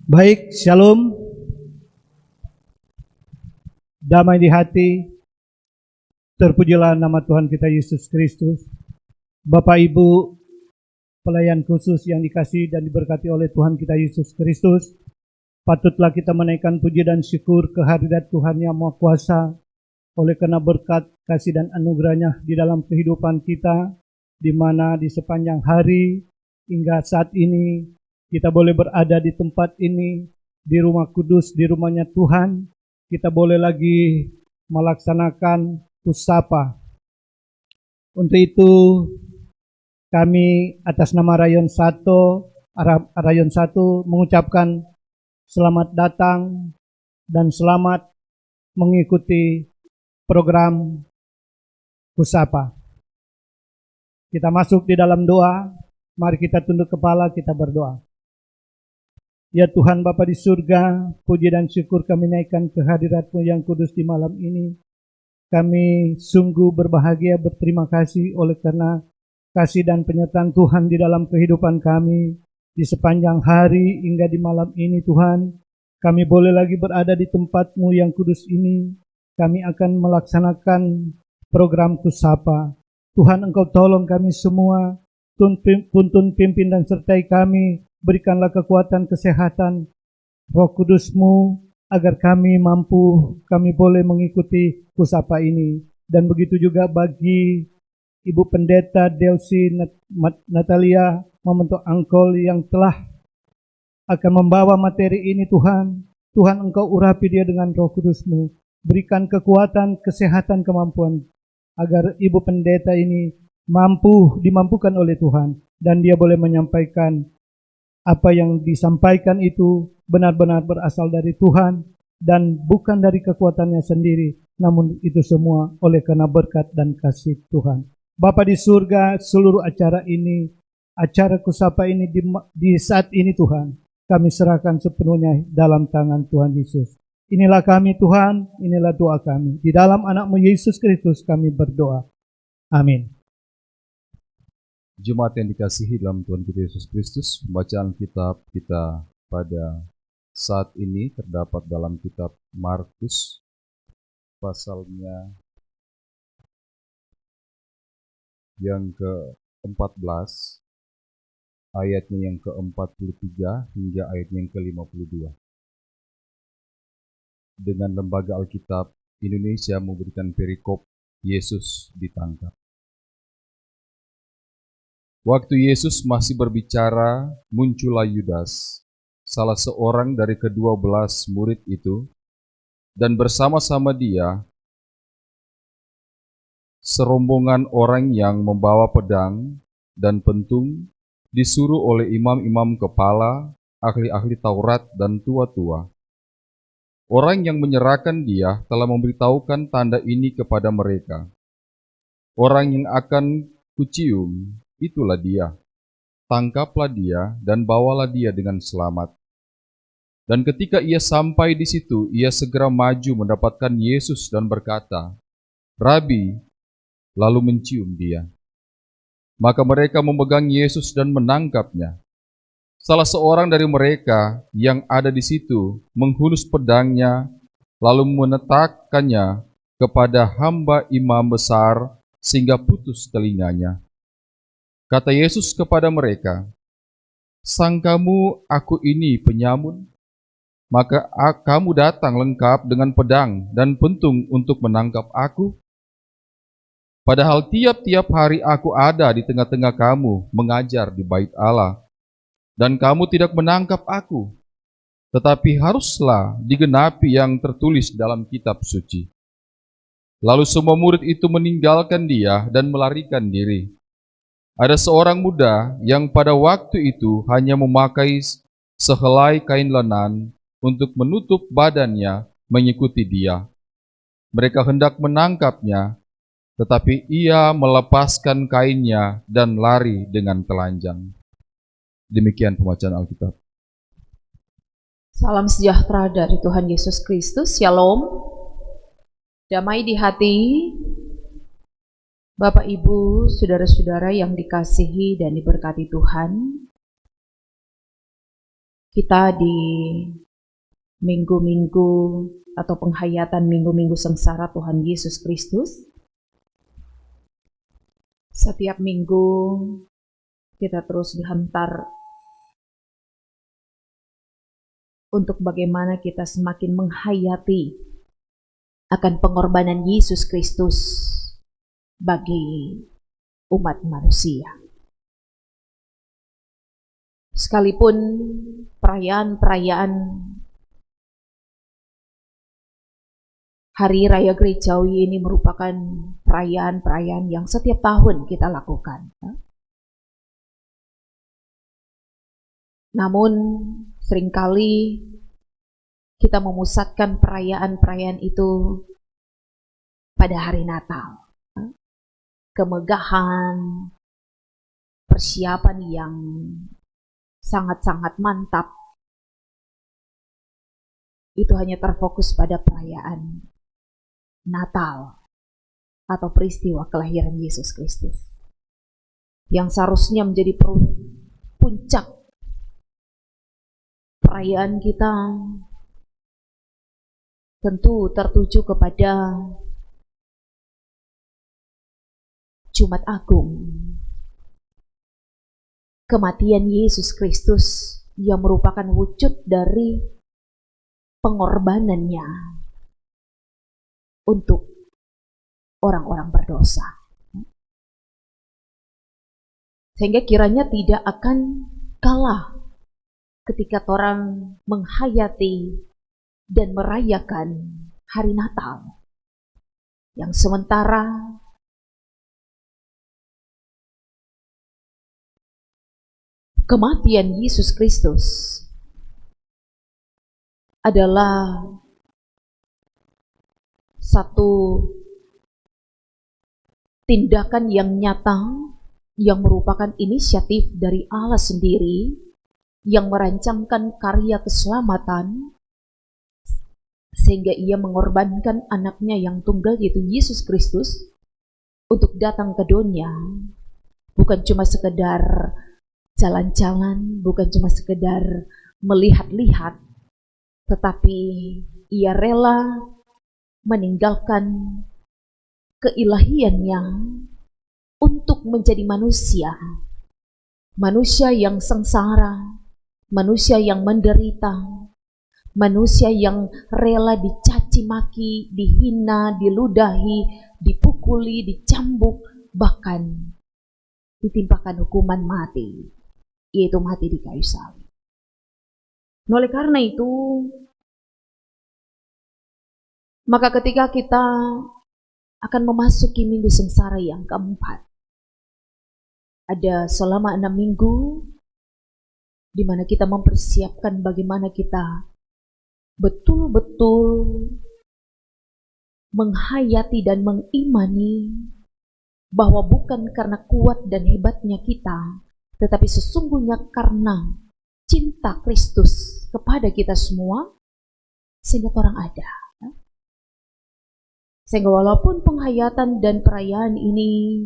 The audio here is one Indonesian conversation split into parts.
Baik, shalom, damai di hati, terpujilah nama Tuhan kita Yesus Kristus. Bapak Ibu, pelayan khusus yang dikasihi dan diberkati oleh Tuhan kita Yesus Kristus, patutlah kita menaikkan puji dan syukur kehadirat Tuhan Yang Maha Kuasa, oleh karena berkat, kasih dan anugerahnya di dalam kehidupan kita, di mana di sepanjang hari hingga saat ini kita boleh berada di tempat ini, di rumah kudus, di rumahnya Tuhan. Kita boleh lagi melaksanakan Pusapa. Untuk itu kami atas nama Rayon 1 mengucapkan selamat datang dan selamat mengikuti program Pusapa. Kita masuk di dalam doa. Mari kita tunduk kepala, kita berdoa. Ya Tuhan Bapa di surga, puji dan syukur kami naikkan kehadirat-Mu yang kudus di malam ini. Kami sungguh berbahagia, berterima kasih oleh karena kasih dan penyertaan Tuhan di dalam kehidupan kami. Di sepanjang hari hingga di malam ini Tuhan, kami boleh lagi berada di tempat-Mu yang kudus ini. Kami akan melaksanakan program Kusapa. Tuhan, Engkau tolong kami semua, tuntun, pimpin dan sertai kami. Berikanlah kekuatan, kesehatan, Roh Kudus-Mu, agar kami boleh mengikuti Kusapa ini. Dan begitu juga bagi Ibu Pendeta Delsi Natalia Membentuk Angkol yang telah akan membawa materi ini Tuhan. Tuhan, Engkau urapi dia dengan Roh Kudus-Mu. Berikan kekuatan, kesehatan, kemampuan, agar Ibu Pendeta ini dimampukan oleh Tuhan. Dan dia boleh menyampaikan apa yang disampaikan itu benar-benar berasal dari Tuhan dan bukan dari kekuatannya sendiri, namun itu semua oleh karena berkat dan kasih Tuhan. Bapa di surga, seluruh acara ini, acara Kusapa ini di saat ini Tuhan, kami serahkan sepenuhnya dalam tangan Tuhan Yesus. Inilah kami Tuhan, inilah doa kami. Di dalam anak-Mu Yesus Kristus kami berdoa. Amin. Jemaat yang dikasihi dalam Tuhan kita Yesus Kristus, pembacaan kitab kita pada saat ini terdapat dalam kitab Markus, pasalnya yang ke-14, ayatnya yang ke-43 hingga ayatnya yang ke-52. Dengan Lembaga Alkitab Indonesia memberikan perikop Yesus ditangkap. Waktu Yesus masih berbicara, muncullah Yudas, salah seorang dari ke-12 murid itu, dan bersama-sama dia serombongan orang yang membawa pedang dan pentung, disuruh oleh imam-imam kepala, ahli-ahli Taurat dan tua-tua. Orang yang menyerahkan dia telah memberitahukan tanda ini kepada mereka. Orang yang akan kucium, itulah dia. Tangkaplah dia dan bawalah dia dengan selamat. Dan ketika ia sampai di situ, ia segera maju mendapatkan Yesus dan berkata, "Rabi," lalu mencium dia. Maka mereka memegang Yesus dan menangkapnya. Salah seorang dari mereka yang ada di situ menghunus pedangnya, lalu menetakkannya kepada hamba imam besar sehingga putus telinganya. Kata Yesus kepada mereka, "Sangkamu aku ini penyamun? Maka kamu datang lengkap dengan pedang dan pentung untuk menangkap aku? Padahal tiap-tiap hari aku ada di tengah-tengah kamu mengajar di bait Allah, dan kamu tidak menangkap aku. Tetapi haruslah digenapi yang tertulis dalam kitab suci." Lalu semua murid itu meninggalkan dia dan melarikan diri. Ada seorang muda yang pada waktu itu hanya memakai sehelai kain lenan untuk menutup badannya mengikuti dia. Mereka hendak menangkapnya, tetapi ia melepaskan kainnya dan lari dengan telanjang. Demikian pembacaan Alkitab. Salam sejahtera dari Tuhan Yesus Kristus. Shalom. Damai di hati. Bapak, Ibu, saudara-saudara yang dikasihi dan diberkati Tuhan. kita di minggu-minggu atau penghayatan minggu-minggu sengsara Tuhan Yesus Kristus. Setiap minggu kita terus dihantar untuk bagaimana kita semakin menghayati akan pengorbanan Yesus Kristus bagi umat manusia. Sekalipun perayaan-perayaan Hari Raya Gerejawi ini merupakan perayaan-perayaan yang setiap tahun kita lakukan. Namun seringkali kita memusatkan perayaan-perayaan itu pada hari Natal. Kemegahan, persiapan yang sangat-sangat mantap, itu hanya terfokus pada perayaan Natal atau peristiwa kelahiran Yesus Kristus, yang seharusnya menjadi puncak perayaan kita. Tentu tertuju kepada Jumat Agung, kematian Yesus Kristus yang merupakan wujud dari pengorbanannya untuk orang-orang berdosa. Sehingga kiranya tidak akan kalah ketika orang menghayati dan merayakan hari Natal, yang sementara kematian Yesus Kristus adalah satu tindakan yang nyata, yang merupakan inisiatif dari Allah sendiri, yang merancangkan karya keselamatan, sehingga ia mengorbankan anaknya yang tunggal, yaitu Yesus Kristus, untuk datang ke dunia, bukan cuma sekedar jalan-jalan, bukan cuma sekedar melihat-lihat, tetapi ia rela meninggalkan keilahiannya untuk menjadi manusia, manusia yang sengsara, manusia yang menderita, manusia yang rela dicaci maki, dihina, diludahi, dipukuli, dicambuk, bahkan ditimpakan hukuman mati, yaitu mati di kayu salib. Oleh karena itu, maka ketika kita akan memasuki minggu sengsara yang keempat, ada selama 6 minggu di mana kita mempersiapkan bagaimana kita betul-betul menghayati dan mengimani bahwa bukan karena kuat dan hebatnya kita, tetapi sesungguhnya karena cinta Kristus kepada kita semua, sehingga orang ada. Sehingga walaupun penghayatan dan perayaan ini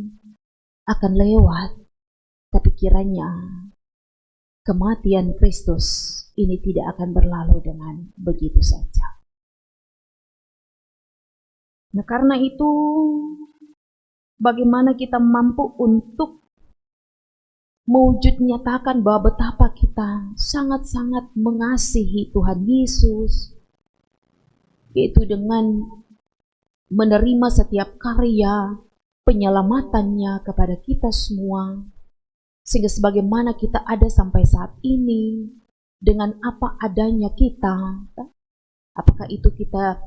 akan lewat, tapi kiranya kematian Kristus ini tidak akan berlalu dengan begitu saja. Nah, karena itu bagaimana kita mampu untuk mewujud nyatakan bahwa betapa kita sangat-sangat mengasihi Tuhan Yesus, yaitu dengan menerima setiap karya penyelamatannya kepada kita semua, sehingga sebagaimana kita ada sampai saat ini, dengan apa adanya kita, apakah itu kita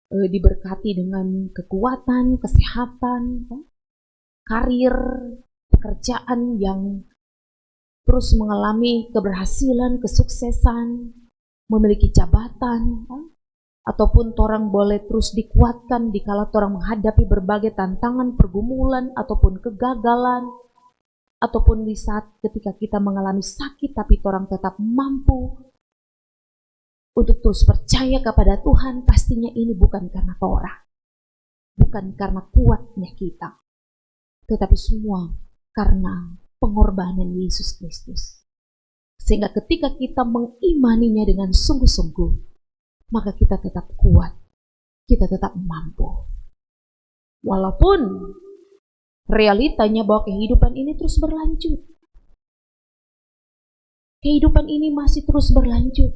diberkati dengan kekuatan, kesehatan, karir, pekerjaan yang terus mengalami keberhasilan, kesuksesan, memiliki jabatan, ataupun orang boleh terus dikuatkan dikala orang menghadapi berbagai tantangan, pergumulan, ataupun kegagalan, ataupun di saat ketika kita mengalami sakit, tapi orang tetap mampu untuk terus percaya kepada Tuhan. Pastinya ini bukan karena orang, bukan karena kuatnya kita, tetapi semua karena pengorbanan Yesus Kristus. Sehingga ketika kita mengimaninya dengan sungguh-sungguh, maka kita tetap kuat, kita tetap mampu. Walaupun realitanya bahwa kehidupan ini terus berlanjut. Kehidupan ini masih terus berlanjut.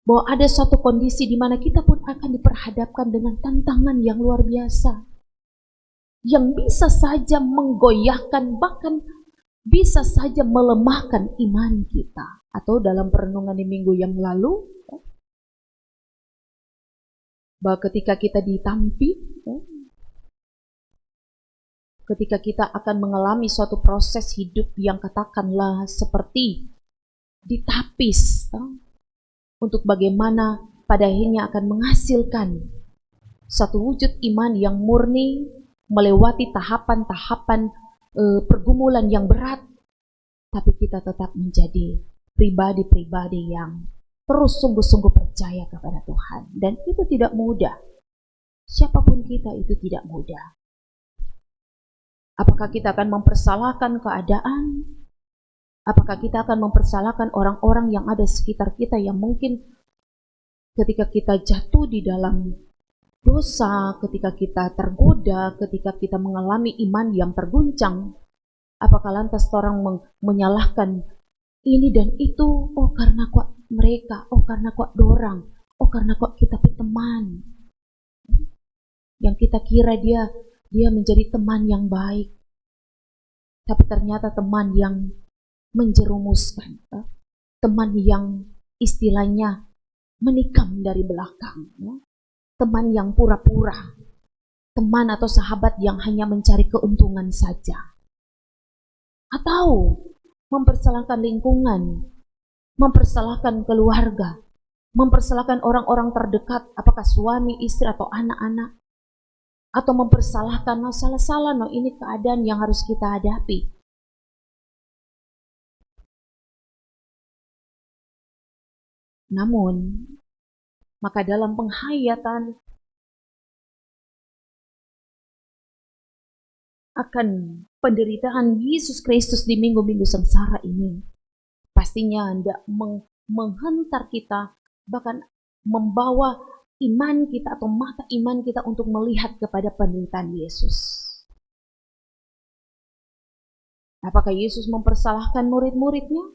Bahwa ada suatu kondisi di mana kita pun akan diperhadapkan dengan tantangan yang luar biasa. Yang bisa saja menggoyahkan, bahkan bisa saja melemahkan iman kita. Atau dalam perenungan di minggu yang lalu, bahwa ketika kita ditampi, ketika kita akan mengalami suatu proses hidup yang katakanlah seperti ditapis, untuk bagaimana pada akhirnya akan menghasilkan satu wujud iman yang murni, melewati tahapan-tahapan pergumulan yang berat, tapi kita tetap menjadi pribadi-pribadi yang terus sungguh-sungguh percaya kepada Tuhan. Dan itu tidak mudah. Siapapun kita itu tidak mudah. Apakah kita akan mempersalahkan keadaan? Apakah kita akan mempersalahkan orang-orang yang ada sekitar kita yang mungkin ketika kita jatuh di dalam dosa, ketika kita tergoda, ketika kita mengalami iman yang terguncang, apakah lantas orang menyalahkan ini dan itu? Oh karena kok mereka, oh karena kok dorang, oh karena kok kita teman. Yang kita kira dia menjadi teman yang baik, tapi ternyata teman yang menjerumuskan, teman yang istilahnya menikam dari belakang, teman yang pura-pura, teman atau sahabat yang hanya mencari keuntungan saja, atau mempersalahkan lingkungan, mempersalahkan keluarga, mempersalahkan orang-orang terdekat, apakah suami, istri, atau anak-anak, atau mempersalahkan salah-salah, ini keadaan yang harus kita hadapi. Namun, maka dalam penghayatan akan penderitaan Yesus Kristus di minggu-minggu sengsara ini, pastinya hendak menghentar kita, bahkan membawa iman kita atau mata iman kita untuk melihat kepada penderitaan Yesus. Apakah Yesus mempersalahkan murid-muridnya?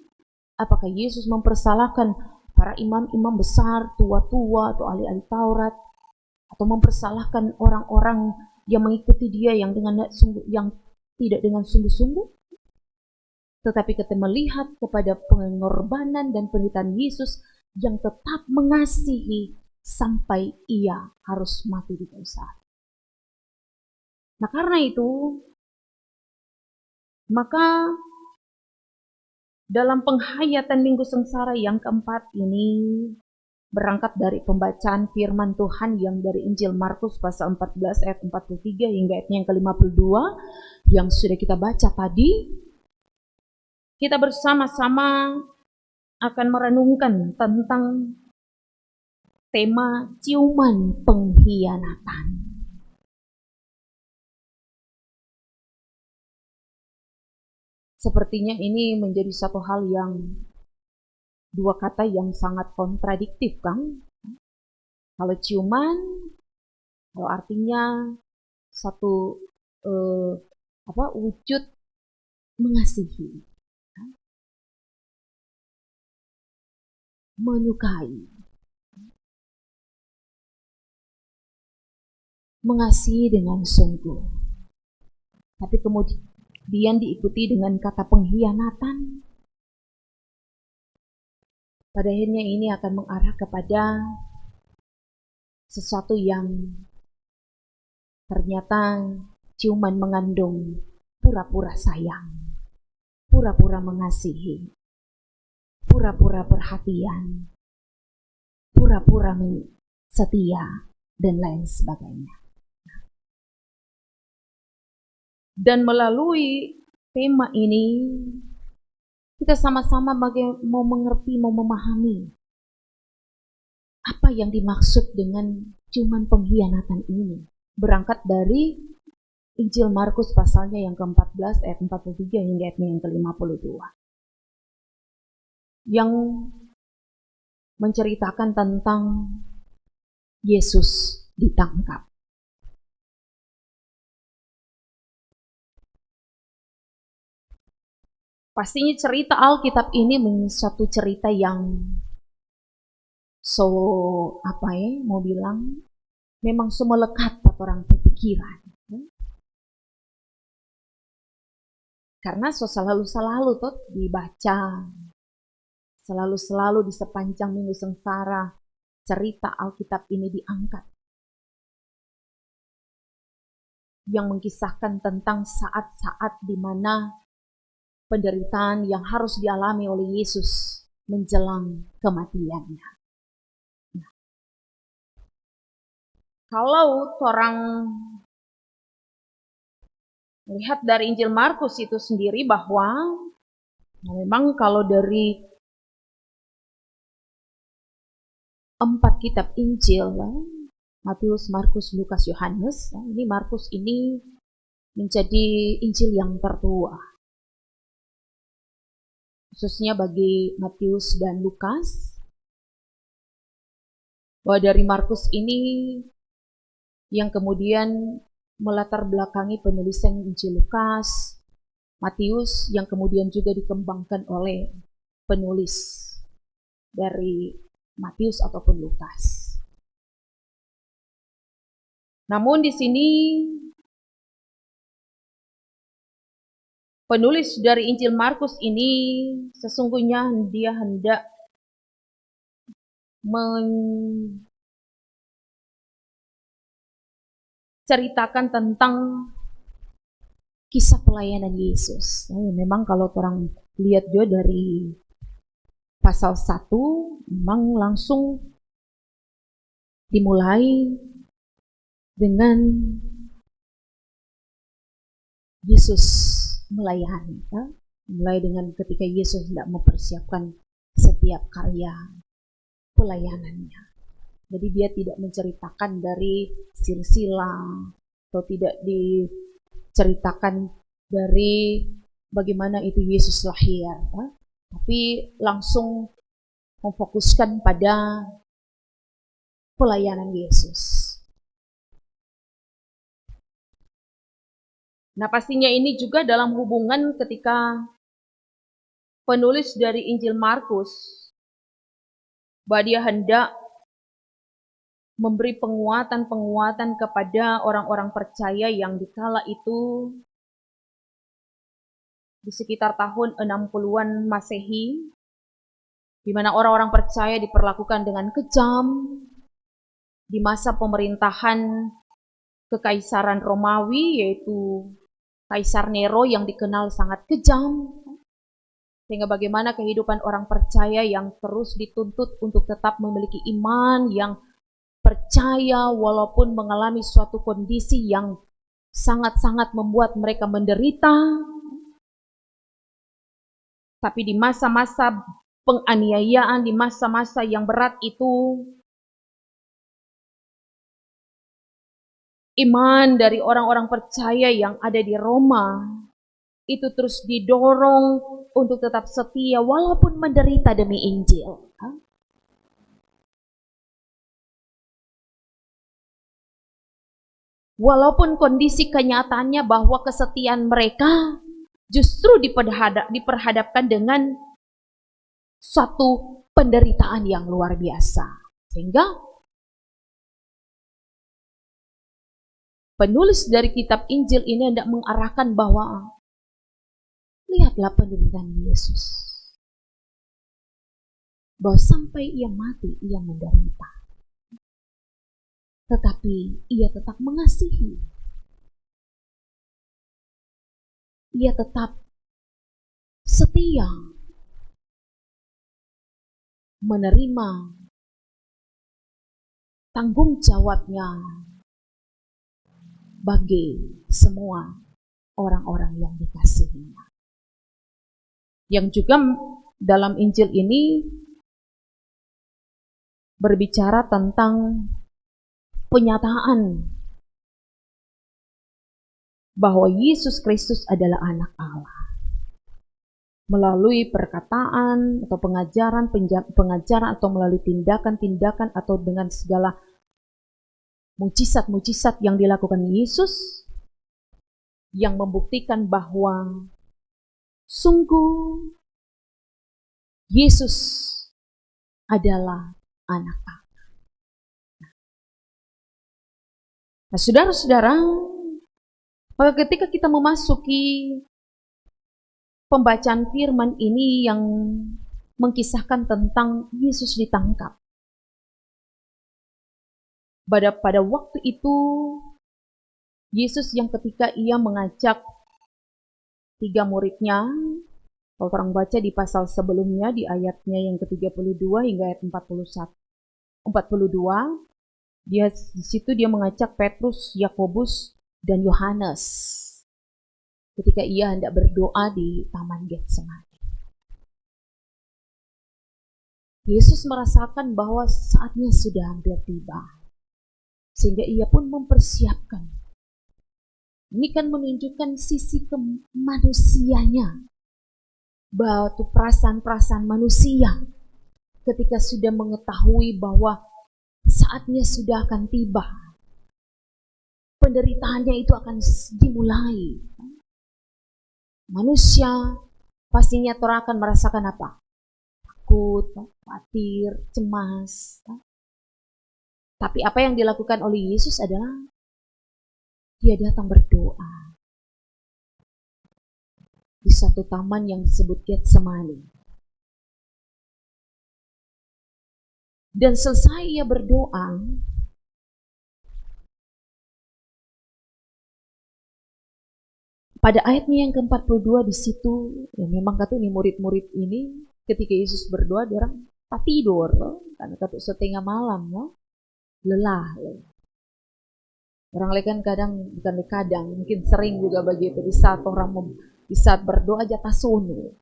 Apakah Yesus mempersalahkan para imam-imam besar, tua-tua atau ahli-ahli Taurat, atau mempersalahkan orang-orang yang mengikuti dia yang tidak dengan sungguh-sungguh? Tetapi kita melihat kepada pengorbanan dan penderitaan Yesus yang tetap mengasihi sampai ia harus mati di kayu salib. Nah karena itu, maka dalam penghayatan minggu sengsara yang keempat ini, berangkat dari pembacaan firman Tuhan yang dari Injil Markus pasal 14 ayat 43 hingga ayatnya yang ke-52 yang sudah kita baca tadi, kita bersama-sama akan merenungkan tentang tema ciuman pengkhianatan. Sepertinya ini menjadi satu hal yang dua kata yang sangat kontradiktif, kan? Kalau ciuman, kalau artinya satu wujud mengasihi, menyukai, mengasihi dengan sungguh. Tapi kemudian diikuti dengan kata pengkhianatan. Pada akhirnya ini akan mengarah kepada sesuatu yang ternyata ciuman mengandung pura-pura sayang, pura-pura mengasihi, pura-pura perhatian, pura-pura setia, dan lain sebagainya. Dan melalui tema ini, kita sama-sama mau mengerti, mau memahami apa yang dimaksud dengan ciuman pengkhianatan ini. Berangkat dari Injil Markus pasalnya yang ke-14 ayat 43 hingga ayatnya yang ke-52. Yang menceritakan tentang Yesus ditangkap. Pastinya cerita Alkitab ini suatu cerita yang mau bilang memang melekat pada orang berpikiran. Karena selalu tuh dibaca, selalu di sepanjang minggu sengsara cerita Alkitab ini diangkat, yang mengkisahkan tentang saat-saat di mana penderitaan yang harus dialami oleh Yesus menjelang kematiannya. Nah, kalau orang melihat dari Injil Markus itu sendiri bahwa memang kalau dari 4 kitab Injil, Matius, Markus, Lukas, Yohanes, ini Markus ini menjadi Injil yang tertua, khususnya bagi Matius dan Lukas. Bahwa dari Markus ini yang kemudian melatar belakangi penulisan Injil Lukas, Matius yang kemudian juga dikembangkan oleh penulis dari Matius ataupun Lukas. Namun di sini penulis dari Injil Markus ini sesungguhnya dia hendak menceritakan tentang kisah pelayanan Yesus. Memang kalau orang lihat juga dari pasal 1, memang langsung dimulai dengan Yesus melayani. Mulai dengan ketika Yesus tidak mempersiapkan setiap karya pelayanannya. Jadi dia tidak menceritakan dari silsilah atau tidak diceritakan dari bagaimana itu Yesus lahir, tapi langsung memfokuskan pada pelayanan Yesus. Nah, pastinya ini juga dalam hubungan ketika penulis dari Injil Markus bahwa dia hendak memberi penguatan kepada orang-orang percaya yang dikala itu di sekitar tahun 60-an Masehi, di mana orang-orang percaya diperlakukan dengan kejam di masa pemerintahan Kekaisaran Romawi, yaitu Kaisar Nero yang dikenal sangat kejam, sehingga bagaimana kehidupan orang percaya yang terus dituntut untuk tetap memiliki iman yang percaya walaupun mengalami suatu kondisi yang sangat-sangat membuat mereka menderita. Tapi di masa-masa penganiayaan, di masa-masa yang berat itu, iman dari orang-orang percaya yang ada di Roma itu terus didorong untuk tetap setia walaupun menderita demi Injil. Walaupun kondisi kenyataannya bahwa kesetiaan mereka justru diperhadapkan dengan suatu penderitaan yang luar biasa. Sehingga penulis dari kitab Injil ini hendak mengarahkan bahwa lihatlah penderitaan Yesus. Bahwa sampai ia mati, ia menderita. Tetapi ia tetap mengasihi. Ia tetap setia menerima tanggung jawabnya bagi semua orang-orang yang dikasihinya. Yang juga dalam Injil ini berbicara tentang penyataan bahwa Yesus Kristus adalah anak Allah. Melalui perkataan atau pengajaran atau melalui tindakan-tindakan atau dengan segala mujizat-mujizat yang dilakukan Yesus, yang membuktikan bahwa sungguh Yesus adalah anak Allah. Nah, saudara-saudara, maka ketika kita memasuki pembacaan firman ini yang mengkisahkan tentang Yesus ditangkap. Pada waktu itu, Yesus yang ketika ia mengajak 3 muridnya, kalau orang baca di pasal sebelumnya, di ayatnya yang ke-32 hingga ayat 42, di situ dia mengajak Petrus, Yakobus, dan Yohanes ketika ia hendak berdoa di Taman Getsemani. Yesus merasakan bahwa saatnya sudah hampir tiba, sehingga ia pun mempersiapkan. Ini kan menunjukkan sisi kemanusianya, bahwa itu perasaan-perasaan manusia ketika sudah mengetahui bahwa saatnya sudah akan tiba, penderitaannya itu akan dimulai. Manusia pastinya akan merasakan apa? Takut, khawatir, cemas. Tapi apa yang dilakukan oleh Yesus adalah dia datang berdoa di satu taman yang disebut Getsemani. Dan selesai ia berdoa, pada ayatnya yang ke-42 di situ, ya memang kata ini murid-murid ini ketika Yesus berdoa dia orang tak tidur, karena kata setengah malam, lelah. Orang lain kan kadang, mungkin sering juga begitu di saat berdoa jatah sono.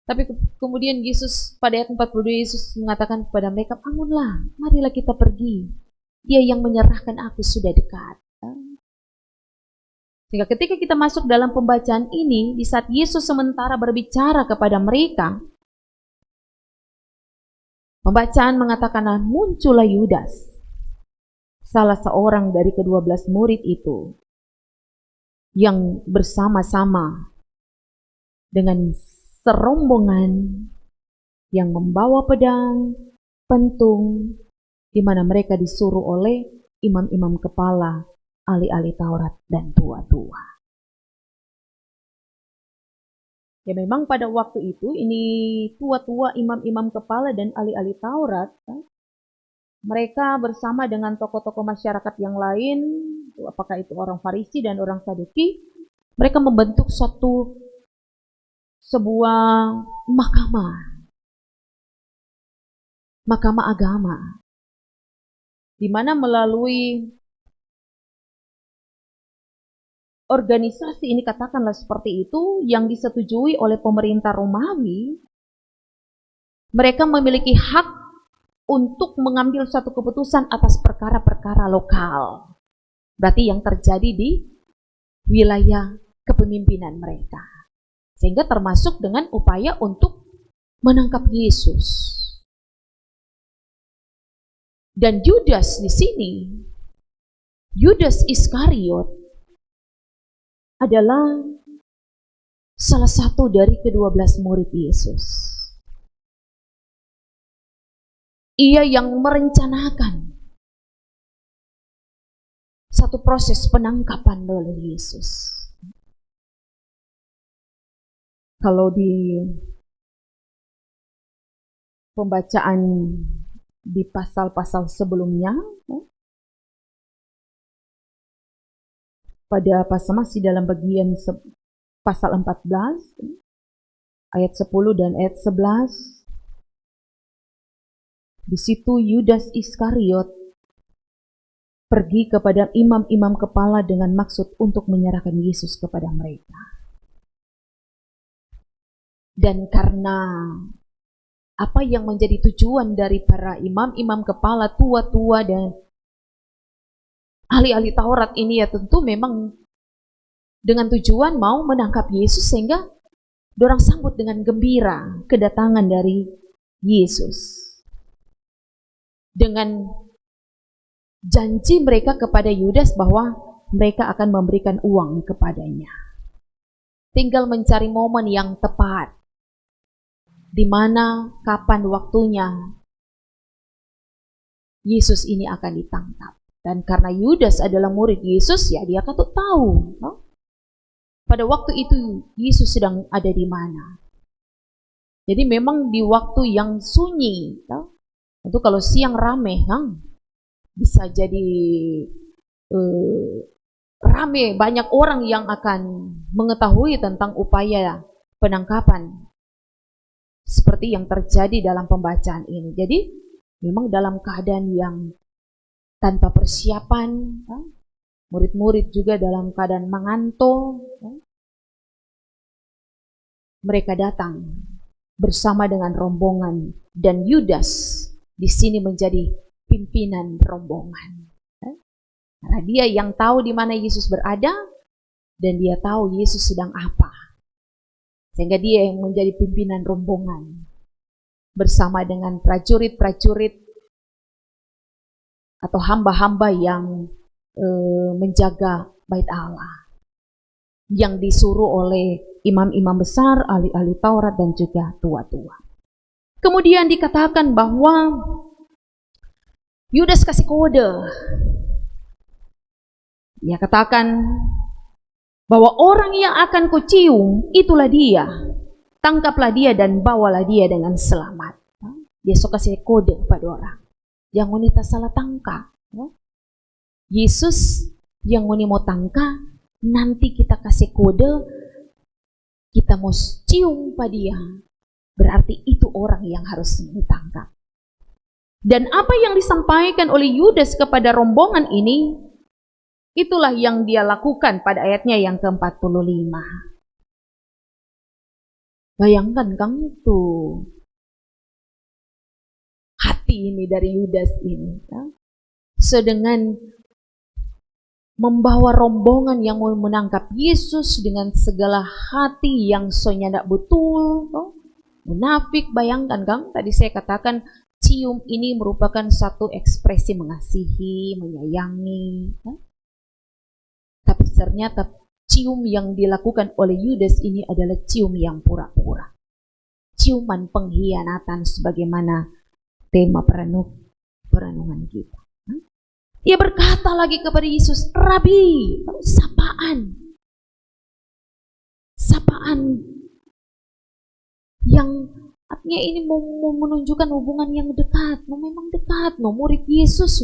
Tapi kemudian Yesus pada ayat 42 Yesus mengatakan kepada mereka, bangunlah, marilah kita pergi. Dia yang menyerahkan aku sudah dekat. Sehingga ketika kita masuk dalam pembacaan ini, di saat Yesus sementara berbicara kepada mereka, pembacaan mengatakan muncullah Yudas, salah seorang dari ke-12 murid itu, yang bersama-sama dengan serombongan yang membawa pedang, pentung, di mana mereka disuruh oleh imam-imam kepala, ahli-ahli Taurat dan tua-tua. Ya memang pada waktu itu ini tua-tua, imam-imam kepala dan ahli-ahli Taurat, mereka bersama dengan tokoh-tokoh masyarakat yang lain, apakah itu orang Farisi dan orang Saduki, mereka membentuk sebuah mahkamah agama, di mana melalui organisasi ini, katakanlah seperti itu, yang disetujui oleh pemerintah Romawi, mereka memiliki hak untuk mengambil suatu keputusan atas perkara-perkara lokal. Berarti yang terjadi di wilayah kepemimpinan mereka. Sehingga termasuk dengan upaya untuk menangkap Yesus. Dan Yudas di sini, Yudas Iskariot, adalah salah satu dari ke-12 murid Yesus. Ia yang merencanakan satu proses penangkapan oleh Yesus. Kalau di pembacaan di pasal-pasal sebelumnya, pada pasal masih dalam bagian pasal 14 ayat 10 dan ayat 11, di situ Yudas Iskariot pergi kepada imam-imam kepala dengan maksud untuk menyerahkan Yesus kepada mereka. Dan karena apa yang menjadi tujuan dari para imam-imam kepala, tua-tua dan ahli-ahli Taurat ini ya tentu memang dengan tujuan mau menangkap Yesus, sehingga dorang sambut dengan gembira kedatangan dari Yesus. Dengan janji mereka kepada Yudas bahwa mereka akan memberikan uang kepadanya. Tinggal mencari momen yang tepat, di mana, kapan waktunya Yesus ini akan ditangkap. Dan karena Yudas adalah murid Yesus, ya dia patut tahu, no? Pada waktu itu Yesus sedang ada di mana. Jadi memang di waktu yang sunyi, no? Itu kalau siang rame, bisa jadi rame, banyak orang yang akan mengetahui tentang upaya penangkapan seperti yang terjadi dalam pembacaan ini. Jadi memang dalam keadaan yang tanpa persiapan, murid-murid juga dalam keadaan mengantuk, mereka datang bersama dengan rombongan, dan Yudas di sini menjadi pimpinan rombongan. Karena dia yang tahu di mana Yesus berada, dan dia tahu Yesus sedang apa. Sehingga dia yang menjadi pimpinan rombongan bersama dengan prajurit-prajurit atau hamba-hamba yang menjaga bait Allah, yang disuruh oleh imam-imam besar, ahli-ahli Taurat, dan juga tua-tua. Kemudian dikatakan bahwa Yudas kasih kode. Dia katakan bahwa orang yang akan kucium itulah dia. Tangkaplah dia dan bawalah dia dengan selamat. Dia suka kasih kode kepada orang. Yang wanita salah tangkap. Yesus yang mau tangkap, nanti kita kasih kode, kita mau cium pada dia. Berarti itu orang yang harus ditangkap. Dan apa yang disampaikan oleh Yudas kepada rombongan ini, itulah yang dia lakukan pada ayatnya yang ke-45. Bayangkan kamu tuh hati ini dari Yudas ini. Sedengan membawa rombongan yang mau menangkap Yesus dengan segala hati yang soalnya tidak betul, munafik. Bayangkan kan, tadi saya katakan cium ini merupakan satu ekspresi mengasihi, menyayangi. Tapi ternyata cium yang dilakukan oleh Yudas ini adalah cium yang pura-pura. Ciuman pengkhianatan sebagaimana tema perenungan kita. Ia berkata lagi kepada Yesus, Rabi, sapaan. Sapaan yang artinya ini mau menunjukkan hubungan yang dekat. Memang dekat, murid Yesus,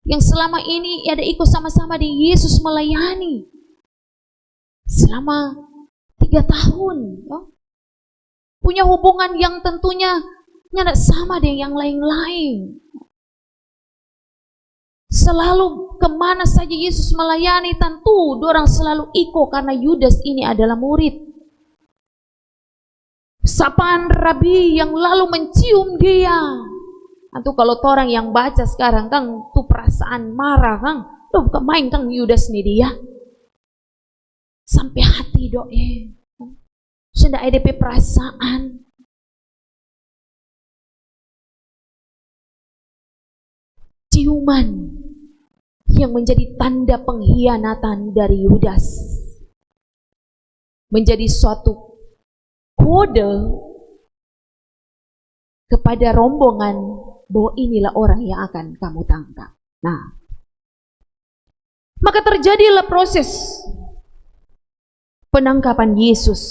yang selama ini ada ikut sama-sama di Yesus melayani selama 3 tahun, punya hubungan yang tentunya tidak sama dengan yang lain-lain. Selalu kemana saja Yesus melayani, tentu dorang selalu ikut karena Yudas ini adalah murid. Sapaan Rabi yang lalu mencium dia. Atau kalau orang yang baca sekarang kan tuh perasaan marah kan, tuh bukan main kan Yudas nih dia. Sampai hati sudah ada perasaan. Ciuman yang menjadi tanda pengkhianatan dari Yudas, menjadi suatu kode kepada rombongan bahwa inilah orang yang akan kamu tangkap. Nah, maka terjadilah proses penangkapan Yesus.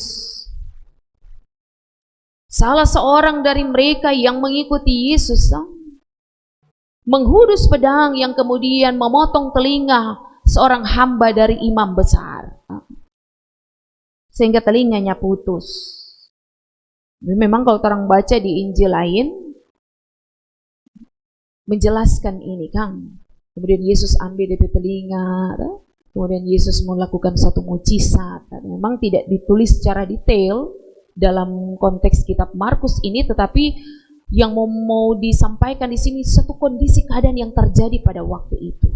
Salah seorang dari mereka yang mengikuti Yesus menghunus pedang yang kemudian memotong telinga seorang hamba dari imam besar, sehingga telinganya putus. Memang kalau orang baca di Injil lain menjelaskan ini kan, kemudian Yesus ambil dari telinga, kemudian Yesus melakukan satu mujizat. Memang tidak ditulis secara detail dalam konteks kitab Markus ini, tetapi yang mau disampaikan di sini satu kondisi keadaan yang terjadi pada waktu itu.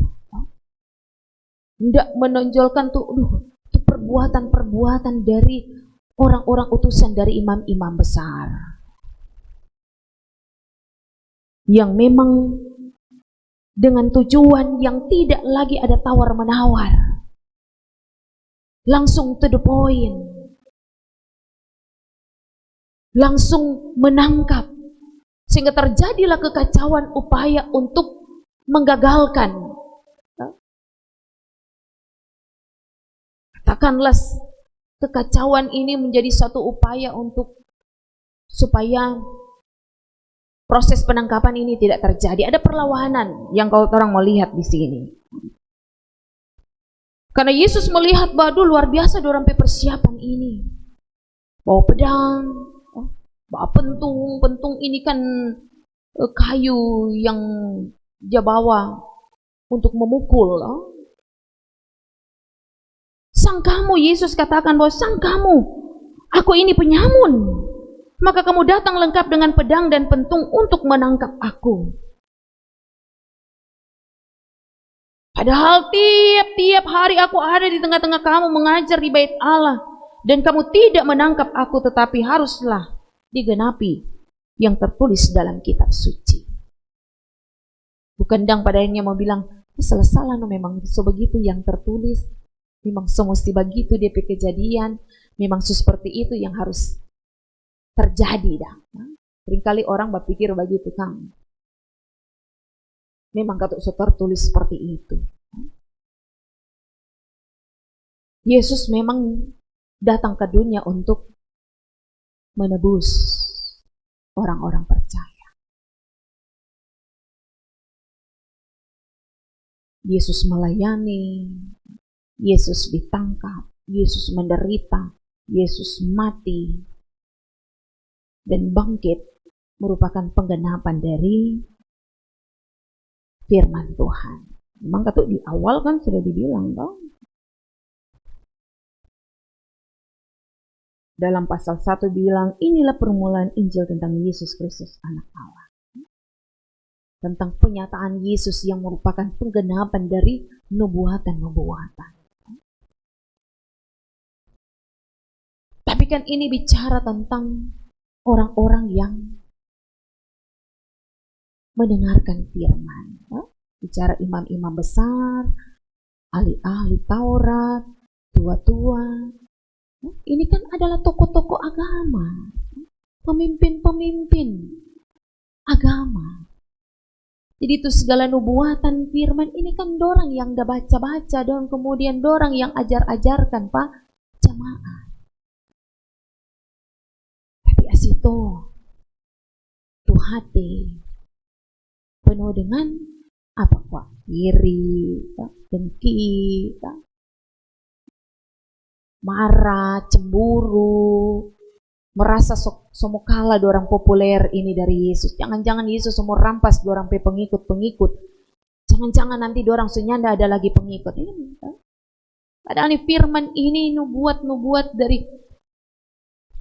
Tidak menonjolkan tuh perbuatan-perbuatan dari orang-orang utusan dari imam-imam besar yang memang dengan tujuan yang tidak lagi ada tawar-menawar, langsung to the point, langsung menangkap, sehingga terjadilah kekacauan upaya untuk menggagalkan. Katakanlah kekacauan ini menjadi satu upaya untuk supaya proses penangkapan ini tidak terjadi. Ada perlawanan yang kalau orang mau lihat di sini. Karena Yesus melihat bahwa luar biasa dorang persiapan ini. Bawa pedang, bawa pentung ini kan kayu yang dia bawa untuk memukul. Sang kamu, Yesus katakan bahwa sang kamu, aku ini penyamun, maka kamu datang lengkap dengan pedang dan pentung untuk menangkap aku. Padahal tiap-tiap hari aku ada di tengah-tengah kamu mengajar di bait Allah, dan kamu tidak menangkap aku, tetapi haruslah digenapi yang tertulis dalam kitab suci. Bukan dang pada akhirnya mau bilang, salah no, memang sebegitu yang tertulis, memang semesti begitu dia kejadian, memang seperti itu yang harus terjadi dah. Seringkali orang berpikir begitu kan. Memang kata tertulis seperti itu. Yesus memang datang ke dunia untuk menebus orang-orang percaya. Yesus melayani, Yesus ditangkap, Yesus menderita, Yesus mati, dan bangkit merupakan penggenapan dari firman Tuhan. Memang kata di awal kan sudah dibilang toh. Dalam pasal 1 bilang, inilah permulaan Injil tentang Yesus Kristus anak Allah. Tentang penyataan Yesus yang merupakan penggenapan dari nubuatan-nubuatan. Tapi kan ini bicara tentang orang-orang yang mendengarkan firman. Bicara imam-imam besar, ahli-ahli Taurat, tua-tua. Ini kan adalah tokoh-tokoh agama, pemimpin-pemimpin agama. Jadi itu segala nubuatan firman ini kan dorang yang dah baca-baca, dan kemudian dorang yang ajar-ajarkan Pak jemaat. Tapi asito tuh hati penuh dengan apa Pak? Iri, dengki, marah, cemburu, merasa semua kalah dorang populer ini dari Yesus. Jangan-jangan Yesus semua rampas dorang pe pengikut-pengikut. Jangan-jangan nanti dorang senyanda ada lagi pengikut. Ini, padahal ini firman ini nubuat-nubuat dari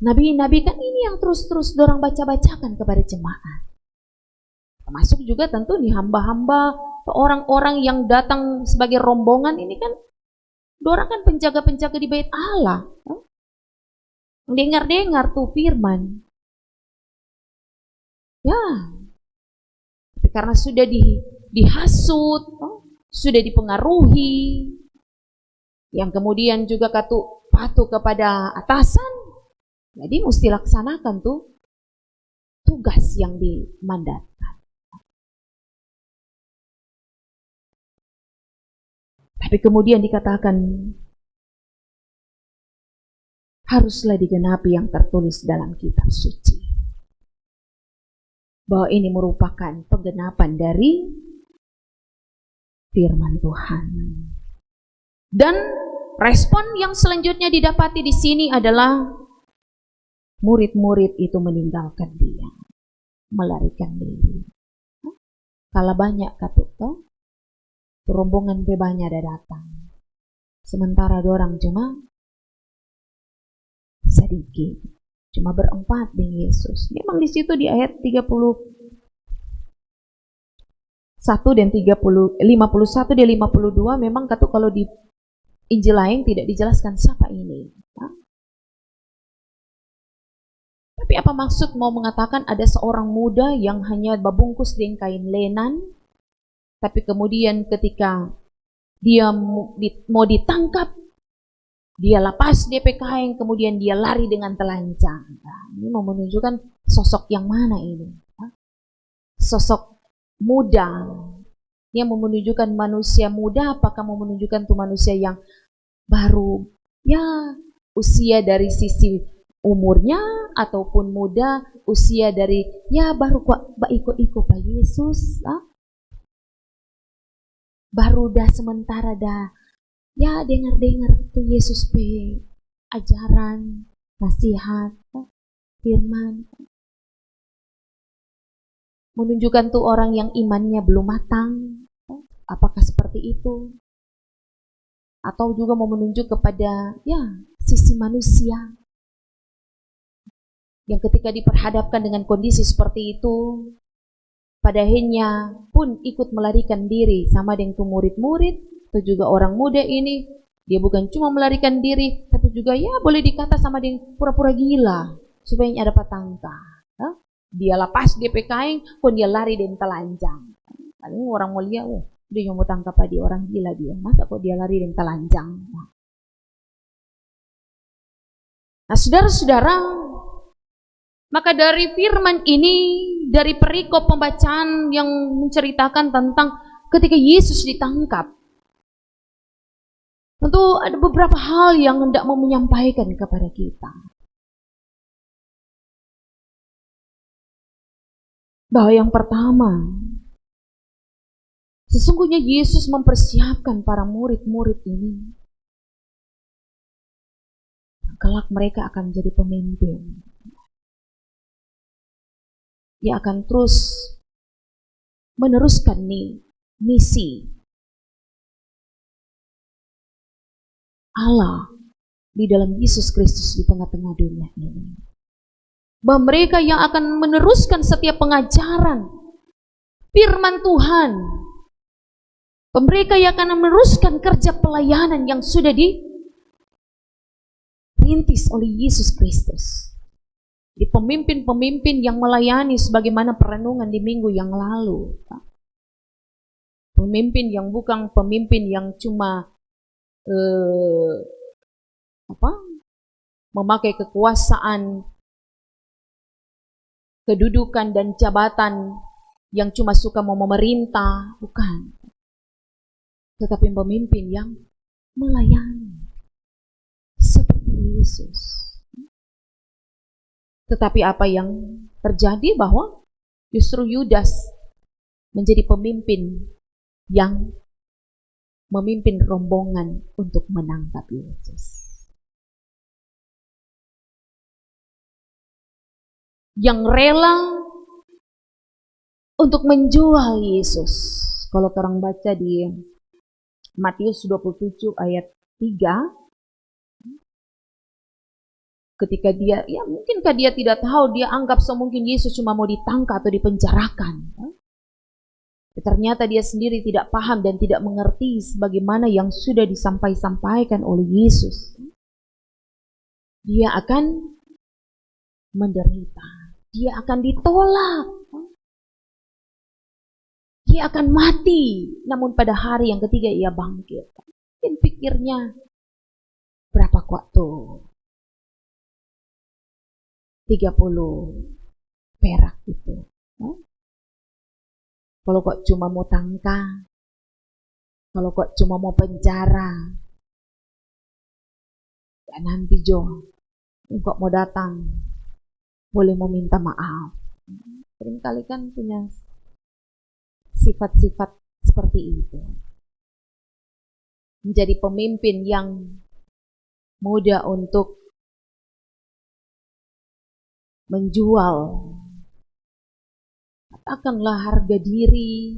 nabi-nabi kan ini yang terus-terus dorang baca-bacakan kepada jemaat. Termasuk juga tentu nih hamba-hamba, orang-orang yang datang sebagai rombongan ini kan dorang kan penjaga-penjaga di bait Allah. Dengar-dengar tuh firman. Ya. Tapi karena sudah dihasut, sudah dipengaruhi, yang kemudian juga patuh kepada atasan, jadi mesti laksanakan tuh tugas yang dimandatkan. Tapi kemudian dikatakan haruslah digenapi yang tertulis dalam kitab suci. Bahwa ini merupakan penggenapan dari firman Tuhan. Dan respon yang selanjutnya didapati di sini adalah murid-murid itu meninggalkan dia, melarikan diri. Kalau banyak kata rombongan banyak ada datang. Sementara dorang cuma sedikit. Cuma berempat dengan Yesus. Memang di situ di ayat 31 dan 51 dan 52 memang kalau Injil lain tidak dijelaskan siapa ini. Tapi apa maksud mau mengatakan ada seorang muda yang hanya berbungkus dengan kain lenan, tapi kemudian ketika dia mau ditangkap, dia lepas DP kain, kemudian dia lari dengan telanjang. Nah, ini mau menunjukkan sosok yang mana ini? Sosok muda. Yang mau menunjukkan manusia muda, apakah mau menunjukkan tuh manusia yang baru, ya usia dari sisi umurnya, ataupun muda usia dari ya baru kok ikut Pak Yesus, baru dah sementara dah ya dengar tuh Yesus pe ajaran, nasihat, firman, menunjukkan tuh orang yang imannya belum matang. Apakah seperti itu? Atau juga mau menunjuk kepada ya sisi manusia yang ketika diperhadapkan dengan kondisi seperti itu, pada akhirnya pun ikut melarikan diri sama dengan tuh murid-murid atau juga orang muda ini. Dia bukan cuma melarikan diri, tapi juga ya boleh dikata sama dengan pura-pura gila supaya ada patangka. Dia lepas DP kain, pun dia lari dan telanjang. Paling orang mau lihat, dia mau tangkap dia, orang gila dia. Masa kok dia lari dan telanjang? Nah, saudara-saudara, maka dari firman ini, dari perikop pembacaan yang menceritakan tentang ketika Yesus ditangkap, tentu ada beberapa hal yang hendak mau menyampaikan kepada kita. Bahwa yang pertama, sesungguhnya Yesus mempersiapkan para murid-murid ini. Kelak mereka akan menjadi pemimpin. Dia akan terus meneruskan misi Allah di dalam Yesus Kristus di tengah-tengah dunia ini. Bahwa mereka yang akan meneruskan setiap pengajaran firman Tuhan, mereka yang akan meneruskan kerja pelayanan yang sudah dirintis oleh Yesus Kristus. Di pemimpin-pemimpin yang melayani sebagaimana perenungan di minggu yang lalu. Pemimpin yang bukan pemimpin yang cuma memakai kekuasaan, kedudukan dan jabatan yang cuma suka mau memerintah, bukan. Tetapi pemimpin yang melayani seperti Yesus. Tetapi apa yang terjadi bahwa justru Yudas menjadi pemimpin yang memimpin rombongan untuk menangkap Yesus. Yang rela untuk menjual Yesus. Kalau orang baca di Matius 27 ayat 3, ketika dia, ya mungkinkah dia tidak tahu, dia anggap semungkin Yesus cuma mau ditangkap atau dipenjarakan. Ternyata dia sendiri tidak paham dan tidak mengerti sebagaimana yang sudah disampaikan oleh Yesus. Dia akan menderita. Dia akan ditolak. Dia akan mati. Namun pada hari yang ketiga ia bangkit. Mungkin pikirnya, berapa waktu? 30 perak itu. Kalau kok cuma mau tangka, kalau kok cuma mau penjara, ya nanti Jo, kok mau datang, boleh mau minta maaf. Seringkali kan punya sifat-sifat seperti itu. Menjadi pemimpin yang mudah untuk menjual, katakanlah harga diri,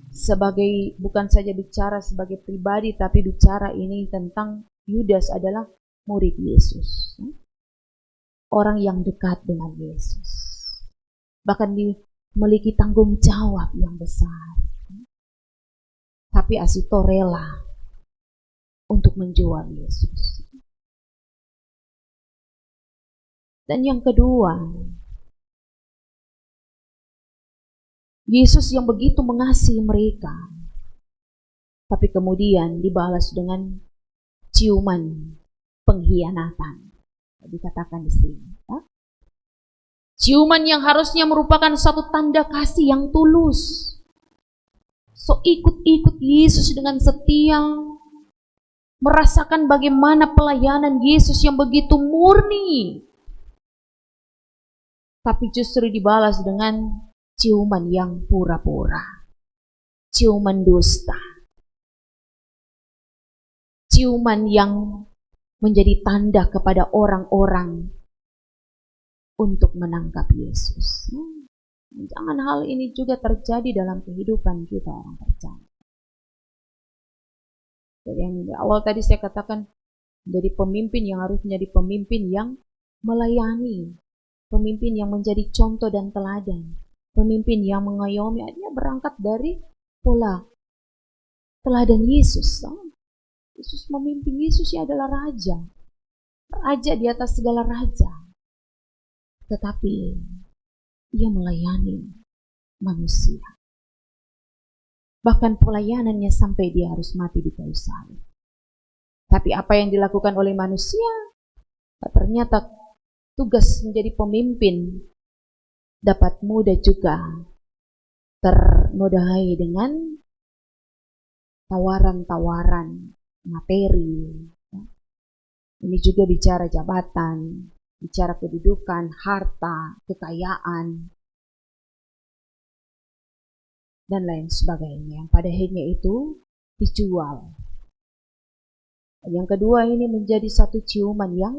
sebagai bukan saja bicara sebagai pribadi, tapi bicara ini tentang Yudas adalah murid Yesus. Orang yang dekat dengan Yesus. Bahkan memiliki tanggung jawab yang besar. Tapi asito rela untuk menjual Yesus. Dan yang kedua, Yesus yang begitu mengasihi mereka, tapi kemudian dibalas dengan ciuman pengkhianatan. Dikatakan di sini. Ciuman yang harusnya merupakan satu tanda kasih yang tulus. So ikut-ikut Yesus dengan setia, merasakan bagaimana pelayanan Yesus yang begitu murni. Tapi justru dibalas dengan ciuman yang pura-pura, ciuman dusta, ciuman yang menjadi tanda kepada orang-orang untuk menangkap Yesus. Jangan hal ini juga terjadi dalam kehidupan kita orang percaya. Jadi yang di awal tadi saya katakan, jadi pemimpin yang harus menjadi pemimpin yang melayani, pemimpin yang menjadi contoh dan teladan, pemimpin yang mengayomi. Dia berangkat dari pola teladan Yesus. Yesus memimpin, Yesus adalah raja, raja di atas segala raja. Tetapi dia melayani manusia. Bahkan pelayanannya sampai dia harus mati di kayu salib. Tapi apa yang dilakukan oleh manusia, ternyata tugas menjadi pemimpin dapat mudah juga ternodai dengan tawaran-tawaran materi. Ini juga bicara jabatan, bicara kedudukan, harta, kekayaan, dan lain sebagainya yang pada akhirnya itu dijual. Yang kedua, ini menjadi satu ciuman yang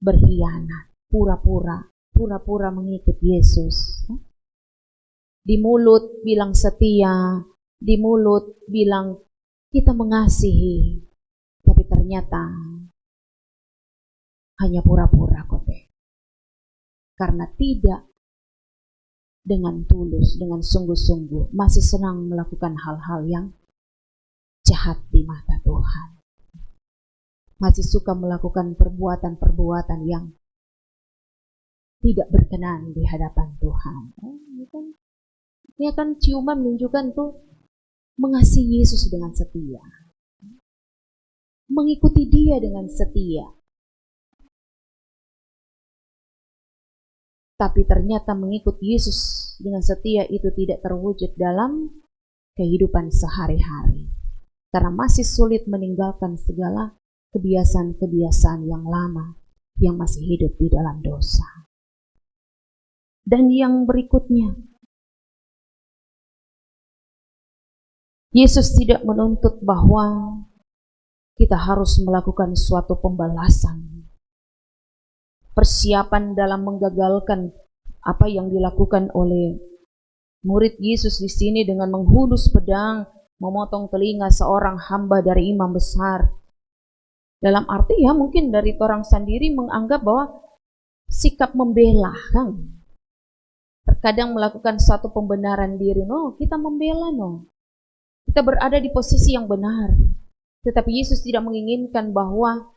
berkhianat, pura-pura mengikut Yesus. Di mulut bilang setia, di mulut bilang kita mengasihi, tapi ternyata hanya pura-pura kote. Karena tidak dengan tulus, dengan sungguh-sungguh, masih senang melakukan hal-hal yang jahat di mata Tuhan. Masih suka melakukan perbuatan-perbuatan yang tidak berkenan di hadapan Tuhan. Ini kan ciuman menunjukkan tuh mengasihi Yesus dengan setia, mengikuti Dia dengan setia. Tapi ternyata mengikut Yesus dengan setia itu tidak terwujud dalam kehidupan sehari-hari. Karena masih sulit meninggalkan segala kebiasaan-kebiasaan yang lama yang masih hidup di dalam dosa. Dan yang berikutnya, Yesus tidak menuntut bahwa kita harus melakukan suatu pembalasan, persiapan dalam menggagalkan apa yang dilakukan oleh murid Yesus di sini dengan menghunus pedang, memotong telinga seorang hamba dari imam besar. Dalam arti ya mungkin dari orang sendiri menganggap bahwa sikap membela kan. Terkadang melakukan satu pembenaran diri, kita membela Kita berada di posisi yang benar. Tetapi Yesus tidak menginginkan bahwa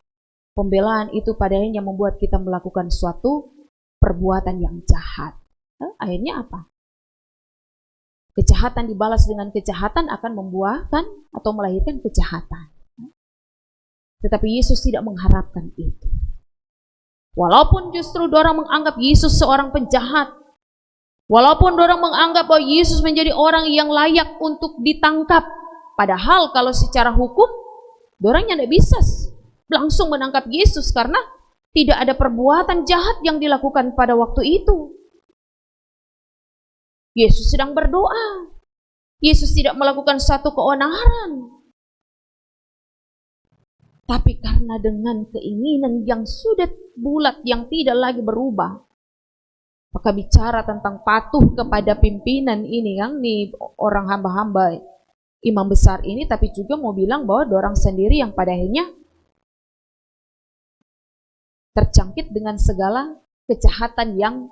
pembelaan itu padanya membuat kita melakukan suatu perbuatan yang jahat. Akhirnya apa? Kejahatan dibalas dengan kejahatan akan membuahkan atau melahirkan kejahatan. Tetapi Yesus tidak mengharapkan itu. Walaupun justru orang menganggap Yesus seorang penjahat, walaupun orang menganggap bahwa Yesus menjadi orang yang layak untuk ditangkap, padahal kalau secara hukum, orangnya tidak bisa langsung menangkap Yesus karena tidak ada perbuatan jahat yang dilakukan pada waktu itu. Yesus sedang berdoa. Yesus tidak melakukan satu keonaran. Tapi karena dengan keinginan yang sudah bulat, yang tidak lagi berubah, maka bicara tentang patuh kepada pimpinan ini kan, nih orang hamba-hamba imam besar ini, tapi juga mau bilang bahwa orang sendiri yang pada akhirnya terjangkit dengan segala kejahatan yang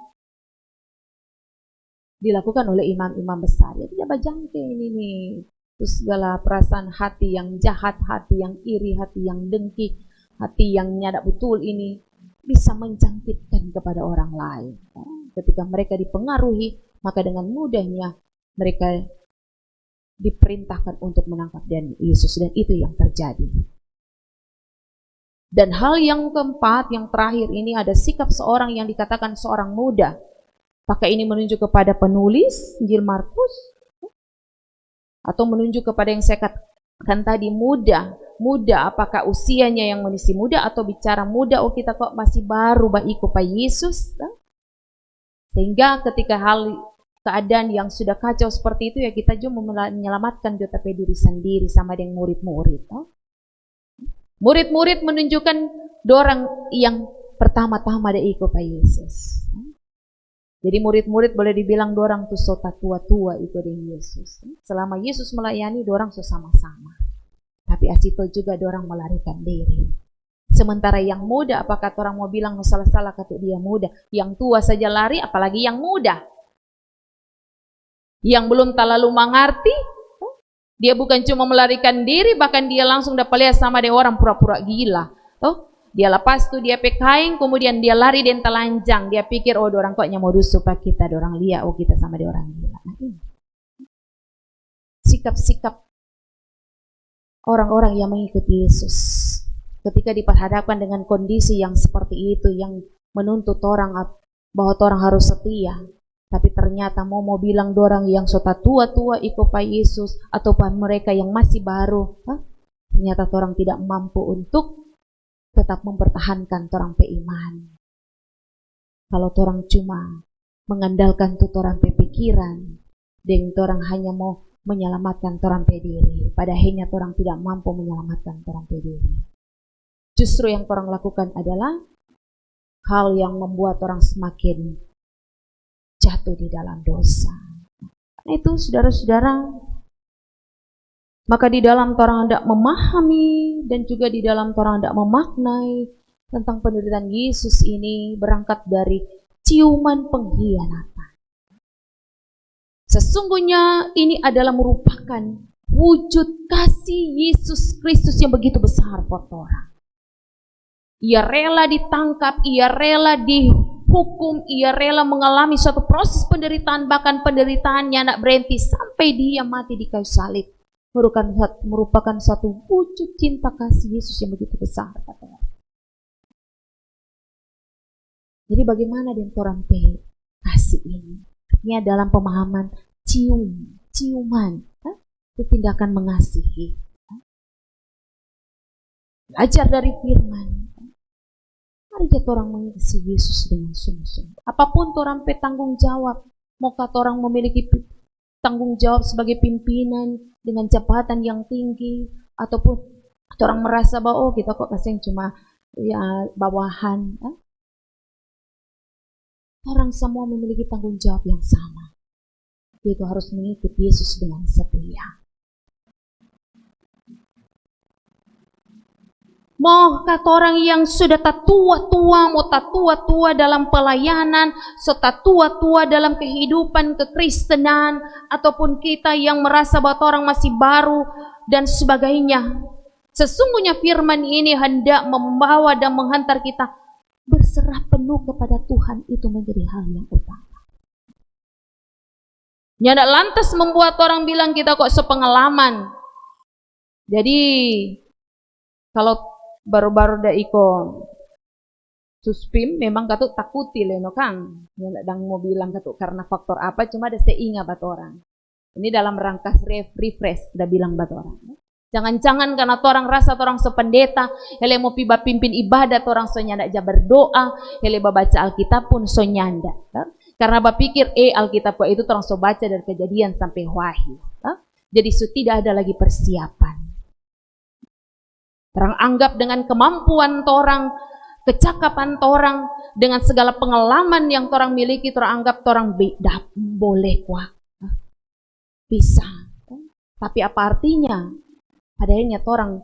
dilakukan oleh imam-imam besar. Jadi dia bajangke ini nih. Terus segala perasaan hati yang jahat, hati yang iri, hati yang dengki, hati yang nyadak betul ini bisa menjangkitkan kepada orang lain. Ketika mereka dipengaruhi, maka dengan mudahnya mereka diperintahkan untuk menangkap Yesus, dan itu yang terjadi. Dan hal yang keempat, yang terakhir ini ada sikap seorang yang dikatakan seorang muda. Apakah ini menunjuk kepada penulis Injil Markus? Atau menunjuk kepada yang saya katakan tadi, muda? Muda, apakah usianya yang masih muda, atau bicara muda, oh kita kok masih baru ikut Pak Yesus? Sehingga ketika keadaan yang sudah kacau seperti itu, ya kita juga menyelamatkan diri sendiri sama dengan murid-murid. Murid-murid menunjukkan dorang yang pertama-tama ada ikut Pak Yesus. Jadi murid-murid boleh dibilang dorang tuh sota tua-tua ikut dengan Yesus. Selama Yesus melayani, dorang sama-sama. Tapi asito juga dorang melarikan diri. Sementara yang muda, apakah orang mau bilang salah-salah kata dia muda? Yang tua saja lari, apalagi yang muda. Yang belum terlalu mengerti, dia bukan cuma melarikan diri, bahkan dia langsung dapat lihat sama dia orang pura-pura gila. Dia lepas tuh dia pekain, kemudian dia lari dan telanjang. Dia pikir, oh dorang kok nyamudus supaya kita dorang lihat, oh kita sama dia orang gila. Nah, ini sikap-sikap orang-orang yang mengikuti Yesus. Ketika diperhadapkan dengan kondisi yang seperti itu, yang menuntut orang bahwa orang harus setia, tapi ternyata mau bilang dorang yang sudah tua-tua ikut Pak Yesus, atau mereka yang masih baru, ternyata orang tidak mampu untuk tetap mempertahankan orang iman. Kalau orang cuma mengandalkan tuh orang pikiran, dan orang hanya mau menyelamatkan orang diri, pada akhirnya orang tidak mampu menyelamatkan orang diri. Justru yang orang lakukan adalah hal yang membuat orang semakin jatuh di dalam dosa. Nah itu saudara-saudara, maka di dalam orang hendak memahami dan juga di dalam orang hendak memaknai tentang penderitaan Yesus ini berangkat dari ciuman pengkhianatan. Sesungguhnya ini adalah merupakan wujud kasih Yesus Kristus yang begitu besar buat orang. Ia rela ditangkap, ia rela dihukum, ia rela mengalami suatu proses penderitaan, bahkan penderitaannya anak berhenti sampai dia mati di kayu salib. Merupakan satu wujud cinta kasih Yesus yang begitu besar. Jadi bagaimana dengan orang kasih ini? Ini dalam pemahaman ciuman, itu tindakan mengasihi. Belajar dari firman. Mari kita orang mengasihi Yesus dengan sungguh-sungguh. Apapun orang tanggung jawab, mau kata orang memiliki tanggung jawab sebagai pimpinan dengan jabatan yang tinggi, ataupun orang merasa bahwa oh kita kok kasih cuma ya bawahan. Orang semua memiliki tanggung jawab yang sama, yaitu harus mengikuti Yesus dengan setia. Mau kata orang yang sudah tua-tua, mau tua-tua dalam pelayanan, tua-tua dalam kehidupan kekristenan, ataupun kita yang merasa bahwa orang masih baru dan sebagainya. Sesungguhnya firman ini hendak membawa dan menghantar kita berserah penuh kepada Tuhan, itu menjadi hal yang utama. Nyadak lantas membuat orang bilang kita kok sepengalaman. Jadi kalau baru-baru dah ikut suspim memang katuk takuti leno kang. Yang dang mau bilang katuk karena faktor apa, cuma ada seingat bat orang. Ini dalam rangka refresh dah bilang bat orang. Jangan-jangan karena orang rasa orang sependeta, hele mau pimpin ibadah orang so nyanda ja berdoa, hele baca Alkitab pun so nyanda. Karena berpikir Alkitab itu orang so baca dari Kejadian sampai Wahyu. Jadi so tidak ada lagi persiapan. Orang anggap dengan kemampuan orang, kecakapan orang, dengan segala pengalaman yang orang miliki, orang anggap orang boleh kuah, bisa. Tapi apa artinya? Padahal orang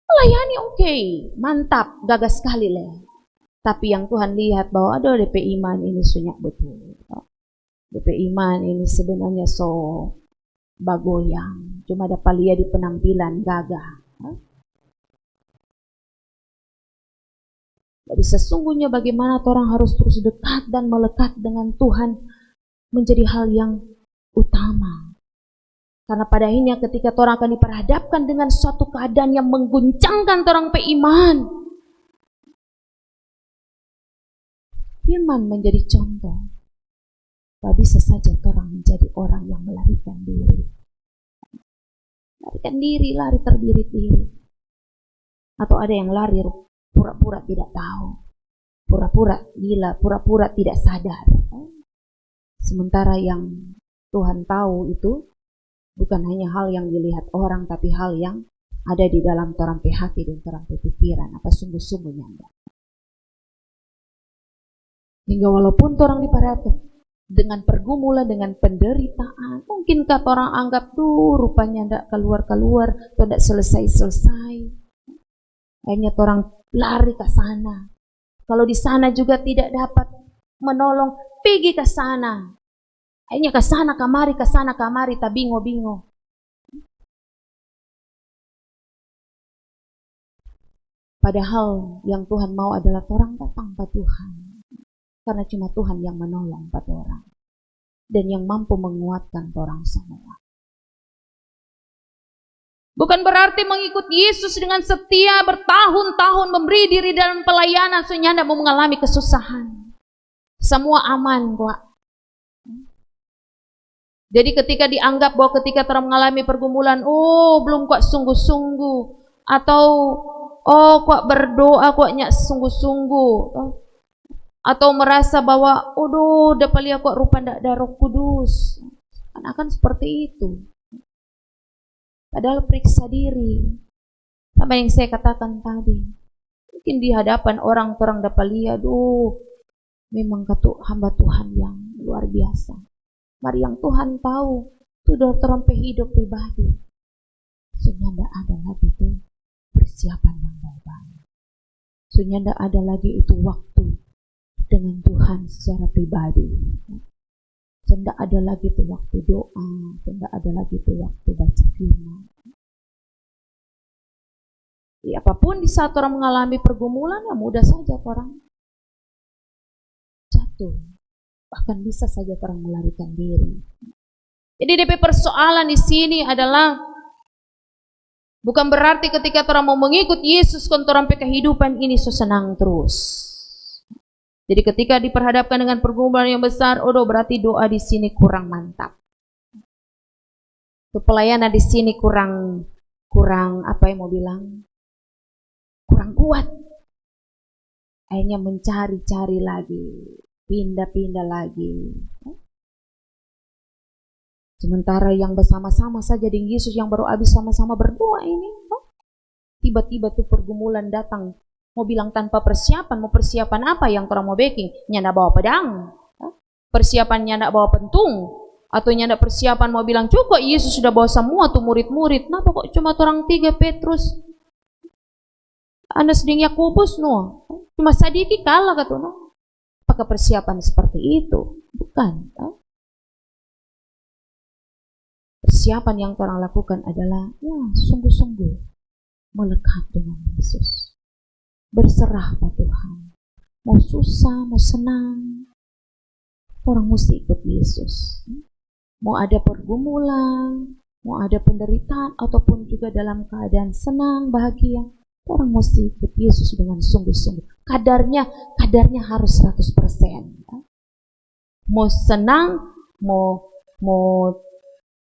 melayani oke, mantap, gagas sekali leh. Tapi yang Tuhan lihat bahwa ada DP iman ini sunyak betul. DP iman ini sebenarnya so bagoyang, cuma dapat lihat di penampilan gagah. Jadi sesungguhnya bagaimana orang harus terus dekat dan melekat dengan Tuhan menjadi hal yang utama. Karena pada akhirnya ketika orang akan diperhadapkan dengan suatu keadaan yang mengguncangkan orang iman, firman menjadi contoh. Bahwa bisa saja orang menjadi orang yang melarikan diri. Larikan diri, lari terdiri-diri. Atau ada yang lari pura-pura tidak tahu, pura-pura gila, pura-pura tidak sadar. Sementara yang Tuhan tahu itu bukan hanya hal yang dilihat orang, tapi hal yang ada di dalam orang hati dan orang pikiran, apa sungguh-sungguhnya Anda. Hingga walaupun orang diperhatikan dengan pergumulan, dengan penderitaan, mungkin kata orang anggap tuh rupanya tidak keluar-keluar, atau tidak selesai-selesai. Akhirnya orang lari ke sana. Kalau di sana juga tidak dapat menolong, pergi ke sana. Akhirnya ke sana kamari, tak bingo-bingo. Padahal yang Tuhan mau adalah orang datang ke Tuhan. Karena cuma Tuhan yang menolong pada orang. Dan yang mampu menguatkan orang semua. Bukan berarti mengikut Yesus dengan setia bertahun-tahun memberi diri dalam pelayanan sehingga Anda mau mengalami kesusahan. Semua aman kok. Jadi ketika dianggap bahwa ketika orang mengalami pergumulan, oh belum kok sungguh-sungguh. Atau oh kok berdoa kok nyak sungguh-sungguh. Atau merasa bahwa aduh dapat lihat kok rupa ndak ada Roh Kudus. Akan seperti itu. Padahal periksa diri. Sama yang saya katakan tadi. Mungkin di hadapan orang dapat lihat, memang hamba Tuhan yang luar biasa. Mari yang Tuhan tahu, itu orang hidup pribadi. Sehingga tidak ada lagi itu persiapan yang baik-baik. Sehingga tidak ada lagi itu waktu dengan Tuhan secara pribadi. Tidak ada lagi itu waktu doa, tidak ada lagi itu waktu baca firman. Ya, apapun di saat orang mengalami pergumulan, ya mudah saja orang jatuh. Bahkan bisa saja orang melarikan diri. Jadi DP persoalan di sini adalah bukan berarti ketika orang mau mengikut Yesus orang kehidupan ini senang terus. Jadi ketika diperhadapkan dengan pergumulan yang besar, berarti doa di sini kurang mantap. Pelayanan di sini kurang apa yang mau bilang? Kurang kuat. Akhirnya mencari-cari lagi, pindah-pindah lagi. Sementara yang bersama-sama saja dengan Yesus yang baru habis sama-sama berdoa ini, tiba-tiba tuh pergumulan datang. Mau bilang tanpa persiapan, mau persiapan apa yang orang mau baking? Nyanda bawa pedang, persiapannya nyanda bawa pentung, atau nyanda persiapan mau bilang cukup Yesus sudah bawa semua tuh murid-murid. Kenapa kok cuma orang 3 Petrus, Anda sedang Yakobus no, cuma sadiki kalah kata no. Apakah persiapan seperti itu? Bukan. Persiapan yang orang lakukan adalah sungguh-sungguh melekat dengan Yesus. Berserah pada Tuhan. Mau susah, mau senang, orang mesti ikut Yesus. Mau ada pergumulan, mau ada penderitaan, ataupun juga dalam keadaan senang, bahagia, orang mesti ikut Yesus dengan sungguh-sungguh. Kadarnya harus 100%. Mau senang, mau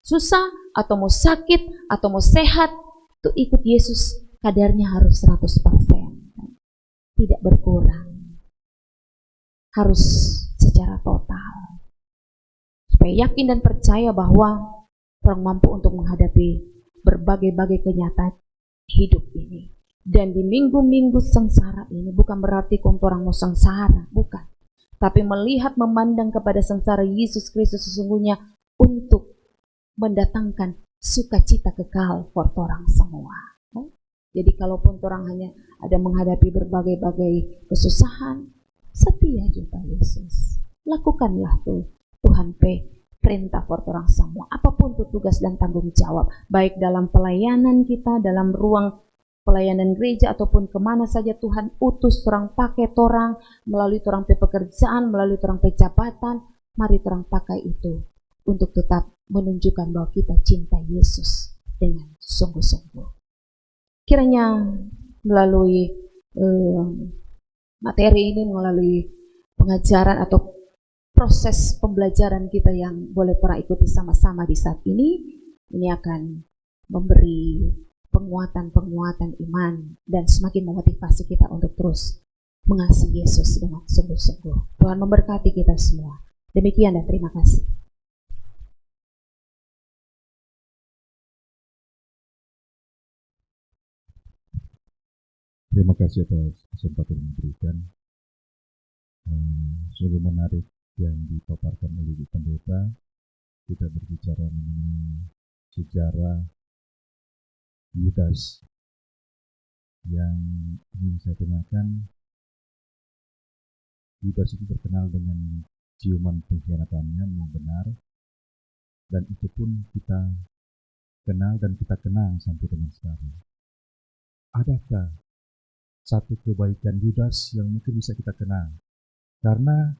susah, atau mau sakit, atau mau sehat, tuh ikut Yesus, kadarnya harus 100%. Tidak berkurang, harus secara total, supaya yakin dan percaya bahwa orang mampu untuk menghadapi berbagai-bagai kenyataan hidup ini. Dan di minggu-minggu sengsara ini bukan berarti orang mau sengsara, bukan, tapi melihat memandang kepada sengsara Yesus Kristus sesungguhnya untuk mendatangkan sukacita kekal buat orang semua. Jadi kalaupun orang hanya ada menghadapi berbagai-bagai kesusahan, setia juga Yesus. Lakukanlah tuh Tuhan perintah buat orang semua. Apapun itu tugas dan tanggung jawab, baik dalam pelayanan kita, dalam ruang pelayanan gereja ataupun kemana saja Tuhan utus orang pakai torang, melalui torang pekerjaan, melalui torang pejabatan, mari torang pakai itu untuk tetap menunjukkan bahwa kita cinta Yesus dengan sungguh-sungguh. Kiranya melalui materi ini, melalui pengajaran atau proses pembelajaran kita yang boleh pernah ikuti sama-sama di saat ini akan memberi penguatan-penguatan iman dan semakin memotivasi kita untuk terus mengasihi Yesus dengan sungguh-sungguh. Tuhan memberkati kita semua. Demikian dan terima kasih. Terima kasih atas kesempatan yang diberikan. Sungguh menarik yang dipaparkan oleh Ibu Pendeta. Kita berbicara mengenai sejarah Yudas. Yang ingin saya tanyakan, Yudas itu terkenal dengan ciuman pengkhianatannya, memang benar. Dan itu pun kita kenal dan kita kenang sampai dengan sekarang. Adakah satu kebaikan Yudas yang mungkin bisa kita kenal? Karena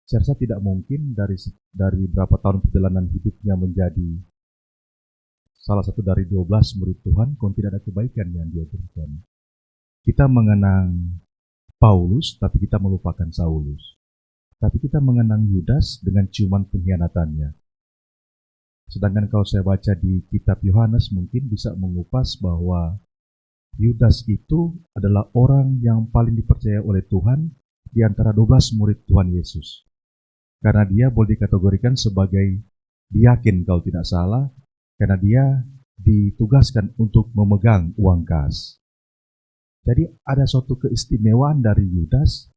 saya rasa tidak mungkin dari berapa tahun perjalanan hidupnya menjadi salah satu dari 12 murid Tuhan, kalau tidak ada kebaikan yang dia berikan. Kita mengenang Paulus, tapi kita melupakan Saulus. Tapi kita mengenang Yudas dengan ciuman pengkhianatannya. Sedangkan kalau saya baca di kitab Yohanes, mungkin bisa mengupas bahwa Yudas itu adalah orang yang paling dipercaya oleh Tuhan di antara 12 murid Tuhan Yesus. Karena dia boleh dikategorikan sebagai diaken kalau tidak salah, karena dia ditugaskan untuk memegang uang kas. Jadi ada suatu keistimewaan dari Yudas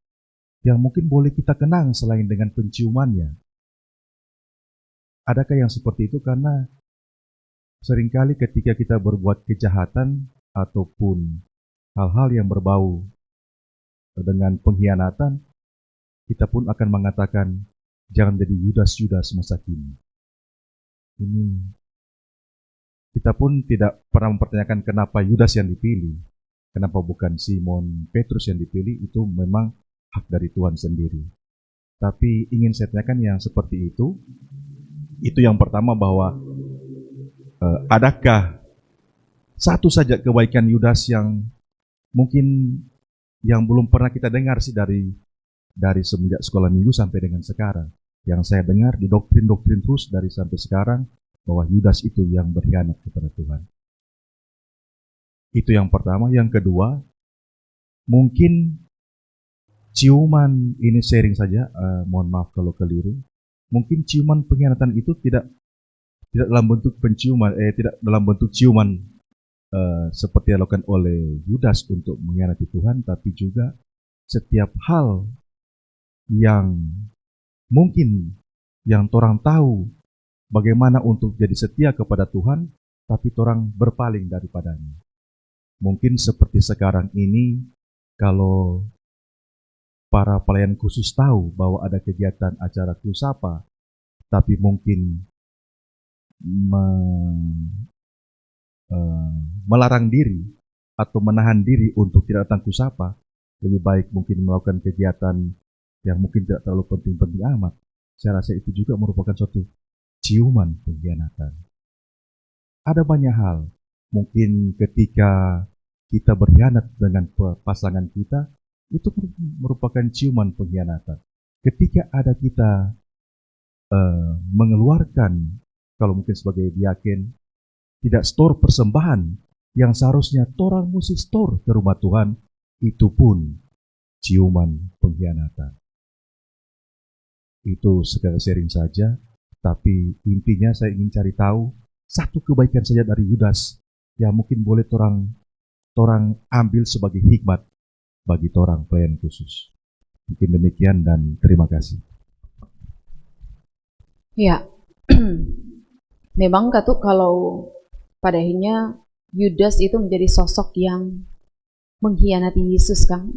yang mungkin boleh kita kenang selain dengan penciumannya. Adakah yang seperti itu? Karena seringkali ketika kita berbuat kejahatan ataupun hal-hal yang berbau dengan pengkhianatan, kita pun akan mengatakan, jangan jadi Yudas-Yudas masa kini. Ini kita pun tidak pernah mempertanyakan kenapa Yudas yang dipilih, kenapa bukan Simon Petrus yang dipilih, itu memang hak dari Tuhan sendiri. Tapi ingin saya tanyakan yang seperti itu yang pertama, bahwa adakah satu saja kebaikan Yudas yang mungkin yang belum pernah kita dengar sih dari semenjak sekolah minggu sampai dengan sekarang. Yang saya dengar di doktrin-doktrin terus dari sampai sekarang, bahwa Yudas itu yang berkhianat kepada Tuhan. Itu yang pertama. Yang kedua, mungkin ciuman, ini sharing saja, mohon maaf kalau keliru. Mungkin ciuman pengkhianatan itu tidak dalam bentuk penciuman, tidak dalam bentuk ciuman seperti yang dilakukan oleh Yudas untuk mengkhianati Tuhan, tapi juga setiap hal yang mungkin yang orang tahu bagaimana untuk jadi setia kepada Tuhan, tapi orang berpaling daripadanya. Mungkin seperti sekarang ini, kalau para pelayan khusus tahu bahwa ada kegiatan acara kusapa, tapi mungkin melarang diri atau menahan diri untuk tidak datang kusapa, lebih baik mungkin melakukan kegiatan yang mungkin tidak terlalu penting-penting amat. Saya rasa itu juga merupakan suatu ciuman pengkhianatan. Ada banyak hal, mungkin ketika kita berkhianat dengan pasangan kita, itu merupakan ciuman pengkhianatan. Ketika ada kita mengeluarkan, kalau mungkin sebagai diaken, tidak store persembahan yang seharusnya orang mesti store ke rumah Tuhan, itu pun ciuman pengkhianatan. Itu segala sharing saja, tapi intinya saya ingin cari tahu satu kebaikan saja dari Yudas yang mungkin boleh orang ambil sebagai hikmat bagi orang pelayan khusus. Mungkin demikian dan terima kasih. Ya, memang Katu, kalau pada akhirnya Yudas itu menjadi sosok yang mengkhianati Yesus kan,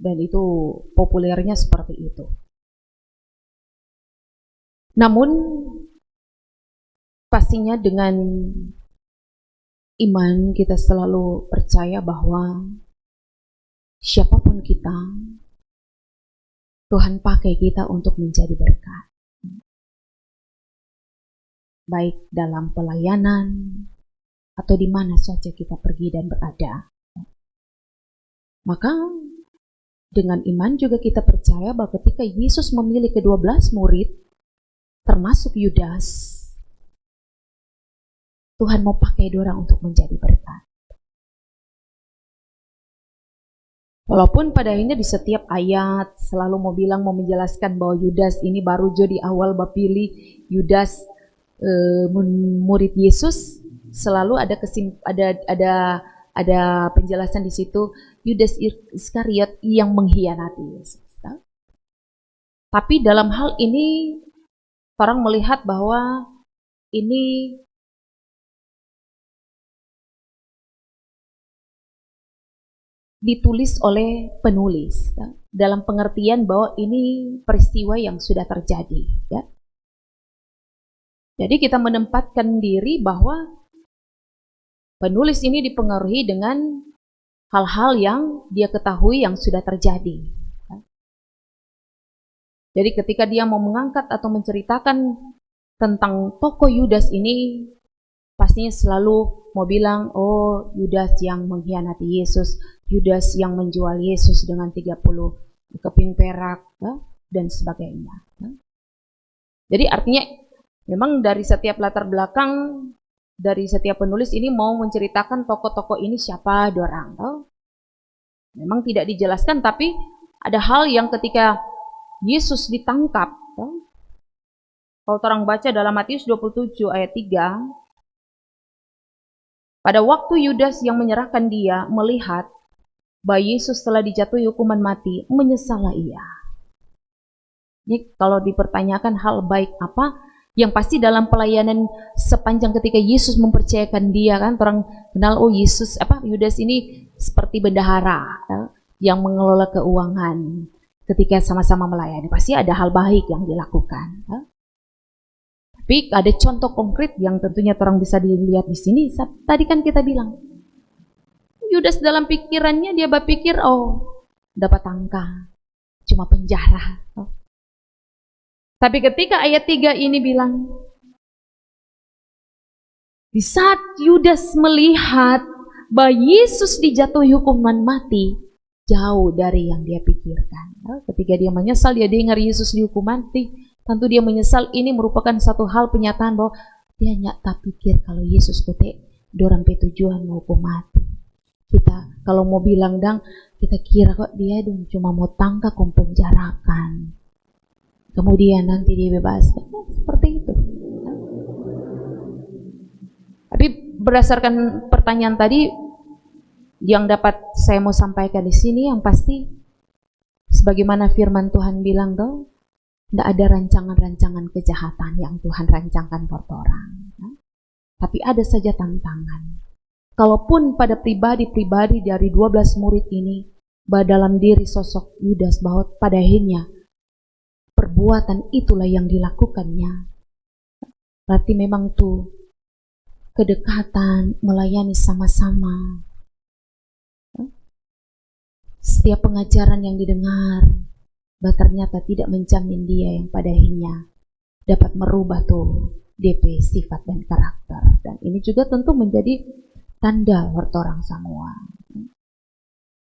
dan itu populernya seperti itu. Namun pastinya dengan iman kita selalu percaya bahwa siapapun kita, Tuhan pakai kita untuk menjadi berkat. Baik dalam pelayanan atau di mana saja kita pergi dan berada. Maka dengan iman juga kita percaya bahwa ketika Yesus memilih ke-12 murid, termasuk Yudas, Tuhan mau pakai dorang untuk menjadi berkat. Walaupun pada akhirnya di setiap ayat selalu mau menjelaskan bahwa Yudas ini baru di awal bapilih Yudas murid Yesus, selalu ada penjelasan di situ Yudas Iskariot yang mengkhianati Yesus. Tapi dalam hal ini orang melihat bahwa ini ditulis oleh penulis dalam pengertian bahwa ini peristiwa yang sudah terjadi, ya. Jadi kita menempatkan diri bahwa penulis ini dipengaruhi dengan hal-hal yang dia ketahui yang sudah terjadi. Jadi ketika dia mau mengangkat atau menceritakan tentang tokoh Yudas ini, pastinya selalu mau bilang, oh Yudas yang mengkhianati Yesus, Yudas yang menjual Yesus dengan 30 keping perak, ya, dan sebagainya. Ya. Jadi artinya memang dari setiap latar belakang, dari setiap penulis ini mau menceritakan tokoh-tokoh ini siapa dorang. Ya. Memang tidak dijelaskan, tapi ada hal yang ketika Yesus ditangkap, ya, kalau orang baca dalam Matius 27 ayat 3, pada waktu Yudas yang menyerahkan dia melihat bahwa Yesus telah dijatuhi hukuman mati, menyesallah ia. Ini kalau dipertanyakan hal baik apa, yang pasti dalam pelayanan sepanjang ketika Yesus mempercayakan dia, kan orang kenal, oh Yesus Yudas ini seperti bendahara, ya, yang mengelola keuangan. Ketika sama-sama melayani, pasti ada hal baik yang dilakukan. Ya. Tapi ada contoh konkret yang tentunya orang bisa dilihat di sini. Tadi kan kita bilang, Yudas dalam pikirannya dia berpikir, oh dapat angka, cuma penjara. Oh. Tapi ketika ayat 3 ini bilang, di saat Yudas melihat bahwa Yesus dijatuhi hukuman mati, jauh dari yang dia pikirkan. Ketika dia menyesal, dia dengar Yesus dihukum mati, tentu dia menyesal. Ini merupakan satu hal penyataan bahwa dia tak pikir kalau Yesus kote dorang pe tujuan mau hukum mati. Kita kalau mau bilang kita kira kok dia cuma mau tangkap penjarakan. Kemudian nanti dia bebas. Seperti itu. Tapi berdasarkan pertanyaan tadi, yang dapat saya mau sampaikan di sini yang pasti, sebagaimana firman Tuhan bilang tidak ada rancangan-rancangan kejahatan yang Tuhan rancangkan buat orang. Ya. Tapi ada saja tantangan. Kalaupun pada pribadi-pribadi dari 12 murid ini, bahwa dalam diri sosok Yudas bahwa pada akhirnya perbuatan itulah yang dilakukannya. Berarti memang tuh kedekatan, melayani sama-sama. Setiap pengajaran yang didengar, bahwa ternyata tidak menjamin dia yang pada akhirnya dapat merubah tuh DP sifat dan karakter. Dan ini juga tentu menjadi tanda buat orang semua.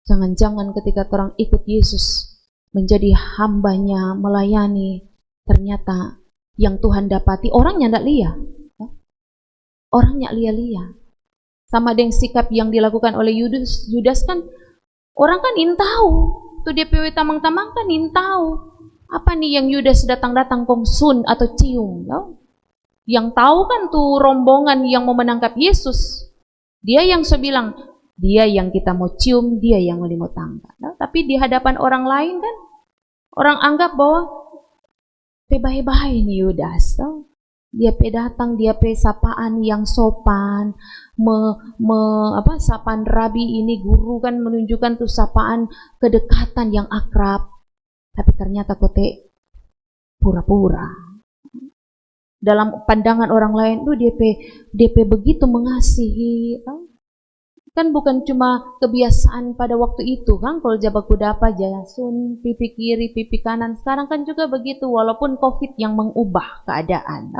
Jangan-jangan ketika orang ikut Yesus menjadi hambanya, melayani, ternyata yang Tuhan dapati orangnya tidak lia. Orangnya lia-lia. Sama dengan sikap yang dilakukan oleh Yudas kan, orang kan ingin tahu, tuh DPW tamang-tamang kan ingin tahu apa nih yang Yudas datang-datang kongsun atau cium, no? Yang tahu kan tuh rombongan yang mau menangkap Yesus, dia yang bilang, dia yang kita mau cium, dia yang mau tangkap. No? Tapi di hadapan orang lain kan, orang anggap bahwa bahaya-bahaya nih Yudas, no? Dia datang, dia sapaan yang sopan, sapaan rabi ini guru kan menunjukkan tuh sapaan kedekatan yang akrab. Tapi ternyata kote pura-pura. dalam pandangan orang lain tuh DP begitu mengasihi. Kan bukan cuma kebiasaan pada waktu itu kan, kalau jabaku dapa jasun pipi kiri pipi kanan, sekarang kan juga begitu walaupun COVID yang mengubah keadaan.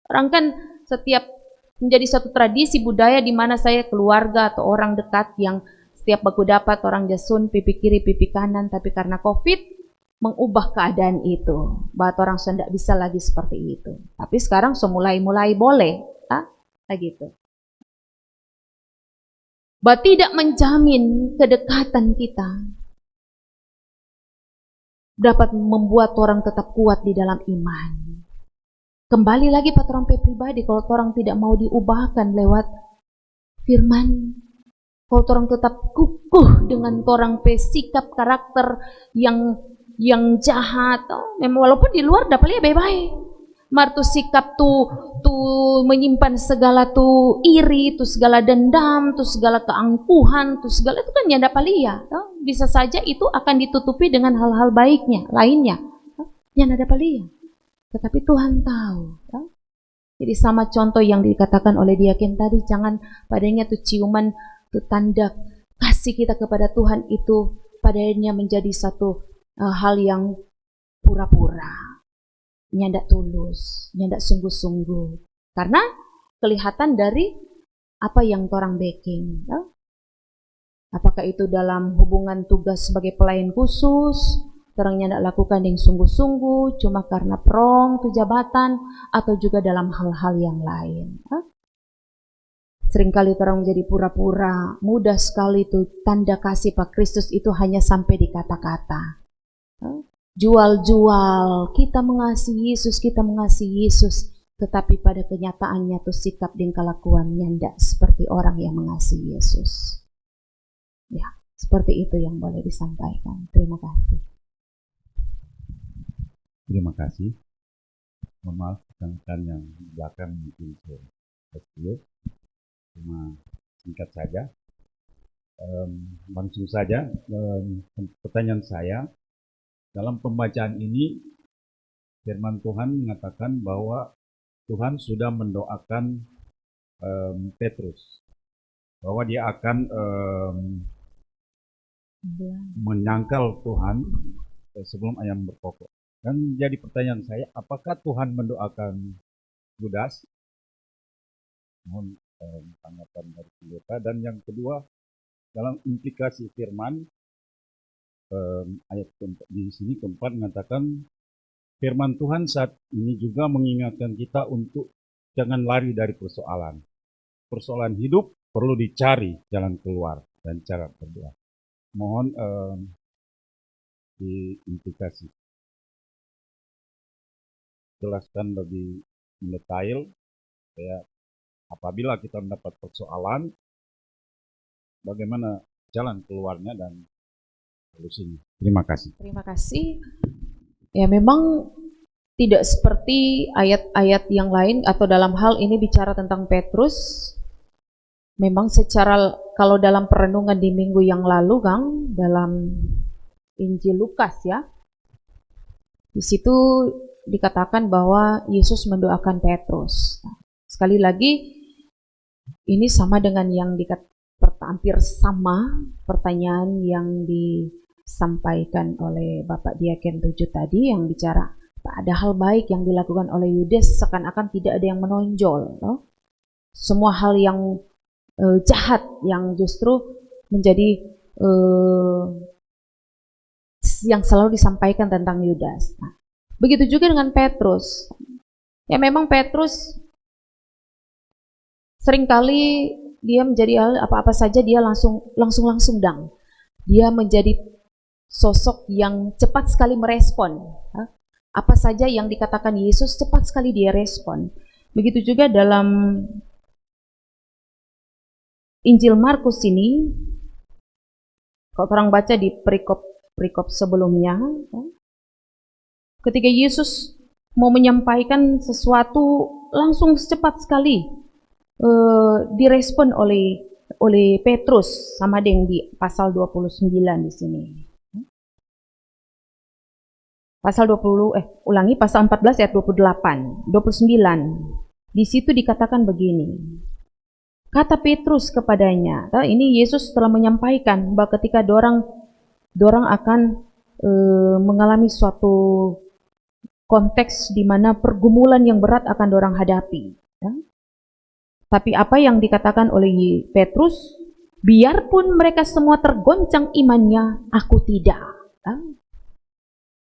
Orang kan setiap menjadi satu tradisi budaya di mana saya keluarga atau orang dekat yang setiap baku dapat orang jasun pipi kiri pipi kanan, tapi karena COVID mengubah keadaan itu. Bahwa orang sudah tidak bisa lagi seperti itu. Tapi sekarang mulai boleh, gitu. Bahwa tidak menjamin kedekatan kita dapat membuat orang tetap kuat di dalam iman. Kembali lagi pada orang pribadi, kalau orang tidak mau diubahkan lewat firman, kalau orang tetap kukuh dengan orang sikap karakter yang jahat, walaupun di luar dapat lihat baik-baik, martu sikap tuh menyimpan segala tuh iri, tuh segala dendam, tuh segala keangkuhan, tuh segala itu kan yang dapat lihat, bisa saja itu akan ditutupi dengan hal-hal baiknya lainnya, yang dapat lihat. Tetapi Tuhan tahu. Jadi sama contoh yang dikatakan oleh Diaken tadi, jangan padanya tuh ciuman, tuh tanda kasih kita kepada Tuhan itu padanya menjadi satu hal yang pura-pura, nyandak tulus, nyandak sungguh-sungguh. Karena kelihatan dari apa yang orang backing. Apakah itu dalam hubungan tugas sebagai pelayan khusus, orangnya tidak lakukan yang sungguh-sungguh cuma karena prong tuh jabatan, atau juga dalam hal-hal yang lain. Seringkali orang menjadi pura-pura, mudah sekali tuh tanda kasih Pak Kristus itu hanya sampai di kata-kata. Jual-jual, kita mengasihi Yesus, tetapi pada kenyataannya tuh sikap dan kelakuannya tidak seperti orang yang mengasihi Yesus. Ya, seperti itu yang boleh disampaikan. Terima kasih. Terima kasih. Mohon maaf rekan-rekan yang di belakang mungkin saya kecil. Cuma singkat saja. Langsung saja pertanyaan saya. Dalam pembacaan ini firman Tuhan mengatakan bahwa Tuhan sudah mendoakan Petrus bahwa dia akan menyangkal Tuhan sebelum ayam berkokok. Dan jadi pertanyaan saya, apakah Tuhan mendoakan Yudas? Mohon tanggapan dari pendeta. Dan yang kedua, dalam implikasi firman ayat di sini keempat mengatakan firman Tuhan saat ini juga mengingatkan kita untuk jangan lari dari persoalan. Persoalan hidup perlu dicari jalan keluar dan cara berdoa. Mohon diimplikasi. Jelaskan lebih mendetail ya, apabila kita mendapat persoalan bagaimana jalan keluarnya dan solusinya. Terima kasih. Terima kasih. Ya memang tidak seperti ayat-ayat yang lain atau dalam hal ini bicara tentang Petrus. Memang secara kalau dalam perenungan di minggu yang lalu Kang, dalam Injil Lukas ya, di situ dikatakan bahwa Yesus mendoakan Petrus. Sekali lagi, ini sama dengan yang hampir sama pertanyaan yang disampaikan oleh Bapak Diaken 7 tadi yang bicara ada hal baik yang dilakukan oleh Yudas seakan-akan tidak ada yang menonjol. Semua hal yang jahat yang justru menjadi yang selalu disampaikan tentang Yudas. Begitu juga dengan Petrus. Ya memang Petrus seringkali dia menjadi apa-apa saja dia langsung dang. Dia menjadi sosok yang cepat sekali merespon. Apa saja yang dikatakan Yesus cepat sekali dia respon. Begitu juga dalam Injil Markus ini, kalau orang baca di perikop sebelumnya, ketika Yesus mau menyampaikan sesuatu langsung cepat sekali direspon oleh Petrus sama dengan di pasal 29 di sini. pasal 14 ayat 28, 29. Di situ dikatakan begini. Kata Petrus kepadanya, ini Yesus telah menyampaikan bahwa ketika dorang akan mengalami suatu konteks di mana pergumulan yang berat akan dorang hadapi. Ya. Tapi apa yang dikatakan oleh Petrus, biarpun mereka semua tergoncang imannya, aku tidak. Ya.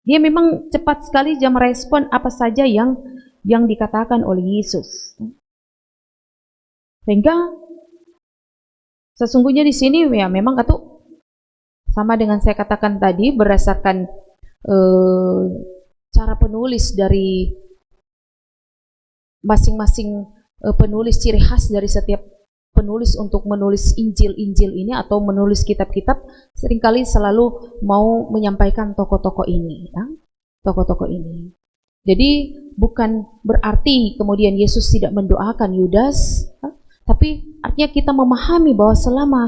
Dia memang cepat sekali dia merespon apa saja yang dikatakan oleh Yesus. Sehingga sesungguhnya di sini ya memang atau sama dengan saya katakan tadi berdasarkan cara penulis dari masing-masing penulis, ciri khas dari setiap penulis untuk menulis Injil-Injil ini atau menulis kitab-kitab seringkali selalu mau menyampaikan tokoh-tokoh ini, ya? Tokoh-tokoh ini. Jadi bukan berarti kemudian Yesus tidak mendoakan Yudas, ya? Tapi artinya kita memahami bahwa selama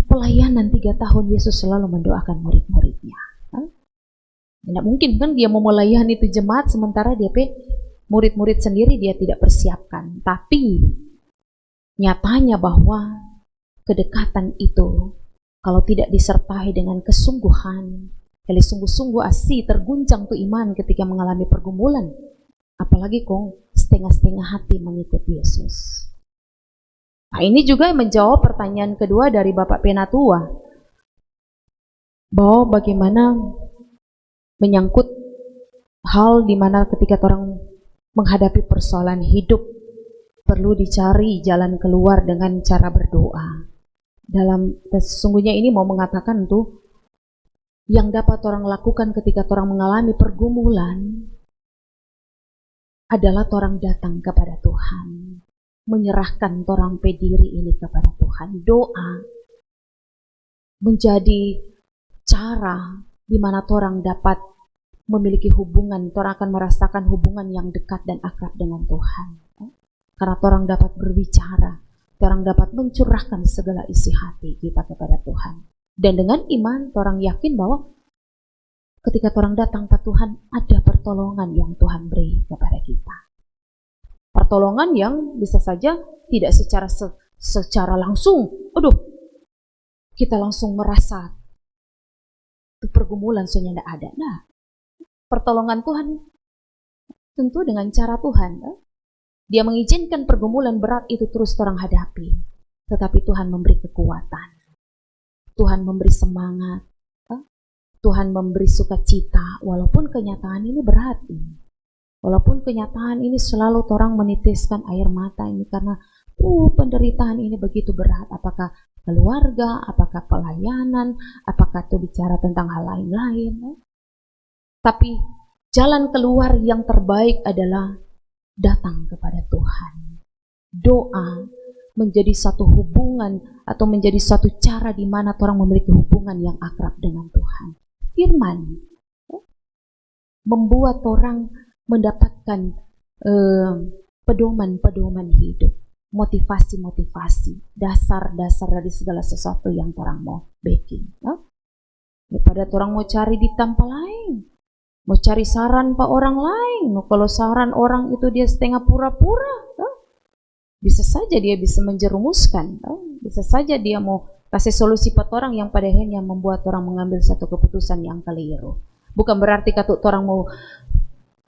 pelayanan 3 tahun Yesus selalu mendoakan murid-muridnya. Ya? Tidak mungkin kan dia mau melayani itu jemaat sementara dia murid-murid sendiri dia tidak persiapkan. Tapi nyatanya bahwa kedekatan itu kalau tidak disertai dengan kesungguhan, kali sungguh-sungguh asih terguncang tuh iman ketika mengalami pergumulan, apalagi kong setengah-setengah hati mengikut Yesus. Nah, ini juga menjawab pertanyaan kedua dari Bapak Penatua, bahwa bagaimana menyangkut hal di mana ketika orang menghadapi persoalan hidup perlu dicari jalan keluar dengan cara berdoa. Sesungguhnya ini mau mengatakan tuh yang dapat orang lakukan ketika orang mengalami pergumulan adalah orang datang kepada Tuhan, menyerahkan orang pediri ini kepada Tuhan. Doa menjadi cara di mana orang dapat memiliki hubungan, orang akan merasakan hubungan yang dekat dan akrab dengan Tuhan. Karena orang dapat berbicara, orang dapat mencurahkan segala isi hati kita kepada Tuhan. Dan dengan iman, orang yakin bahwa ketika orang datang ke Tuhan, ada pertolongan yang Tuhan beri kepada kita. Pertolongan yang bisa saja tidak secara langsung, kita langsung merasa itu pergumulan sebenarnya tidak ada. Nah, pertolongan Tuhan tentu dengan cara Tuhan. Dia mengizinkan pergumulan berat itu terus orang hadapi. Tetapi Tuhan memberi kekuatan. Tuhan memberi semangat. Tuhan memberi sukacita. Walaupun kenyataan ini berat. Walaupun kenyataan ini selalu orang menitiskan air mata ini. Karena penderitaan ini begitu berat. Apakah keluarga, apakah pelayanan, apakah itu bicara tentang hal lain-lain. Tapi jalan keluar yang terbaik adalah datang kepada Tuhan. Doa menjadi satu hubungan atau menjadi satu cara di mana orang memiliki hubungan yang akrab dengan Tuhan. Firman membuat orang mendapatkan pedoman-pedoman hidup, motivasi-motivasi, dasar-dasar dari segala sesuatu yang orang mau backing. Daripada orang mau cari di tempat lain, mau cari saran pak orang lain, kalau saran orang itu dia setengah pura-pura, bisa saja dia bisa menjerumuskan, bisa saja dia mau kasih solusi pada orang yang pada akhirnya membuat orang mengambil satu keputusan yang keliru. Bukan berarti kata orang mau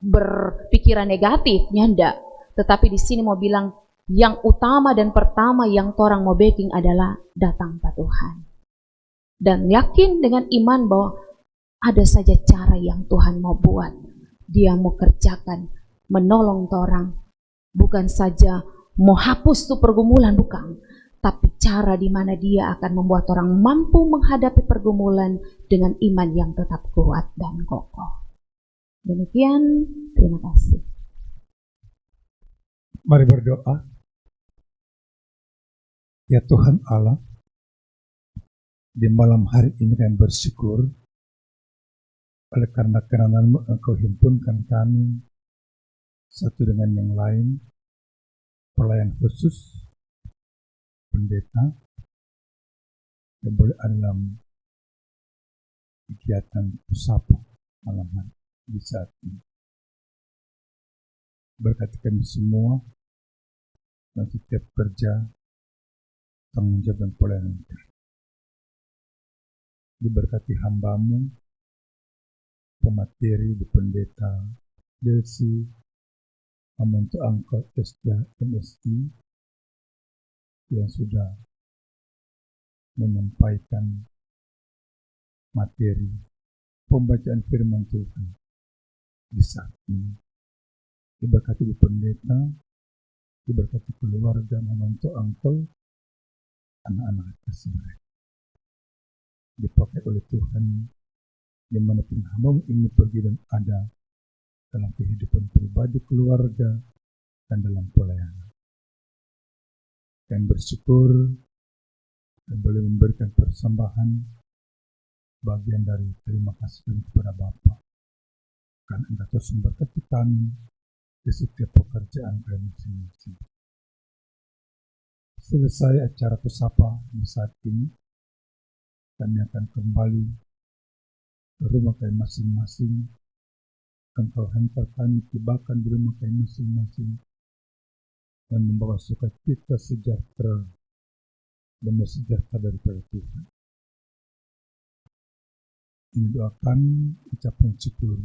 berpikiran negatif, ndak. Tetapi di sini mau bilang yang utama dan pertama yang orang mau backing adalah datang pada Tuhan. Dan yakin dengan iman bahwa ada saja cara yang Tuhan mau buat. Dia mau kerjakan, menolong orang. Bukan saja mau hapus tuh pergumulan, bukan. Tapi cara di mana dia akan membuat orang mampu menghadapi pergumulan dengan iman yang tetap kuat dan kokoh. Demikian, terima kasih. Mari berdoa. Ya Tuhan Allah, di malam hari ini kami bersyukur oleh karena kerendahan-Mu Engkau himpunkan kami satu dengan yang lain, pelayan khusus, pendeta, yang boleh dalam kegiatan Pusapa malam hari. di saat ini. Berkati kami semua dan setiap kerja, tanggung jawab dan pelayanan kami. Diberkati hamba-Mu, pemateri, di pendeta, Delsi, Amanto Angkot Estia MSI, yang sudah menyampaikan materi pembacaan firman Tuhan di saat ini. Diberkati di pendeta, diberkati keluarga Amanto Angkot, anak-anak kasih mereka. Dipakai oleh Tuhan dimanapun hamba ini pergi dan ada dalam kehidupan pribadi, keluarga, dan dalam pelayanan. Dan bersyukur dan boleh memberikan persembahan bagian dari terima kasih kami kepada Bapa, karena Engkau terus memberkati kami di setiap pekerjaan kami masing-masing. Selesai acara kusapa di saat ini, kami akan kembali ke rumah kami masing-masing. Engkau hantar kami tibakan di rumah kami masing-masing dan membawa sukacita, sejahtera, dan sejahtera daripada Tuhan. Ini doa kami, ucapan syukur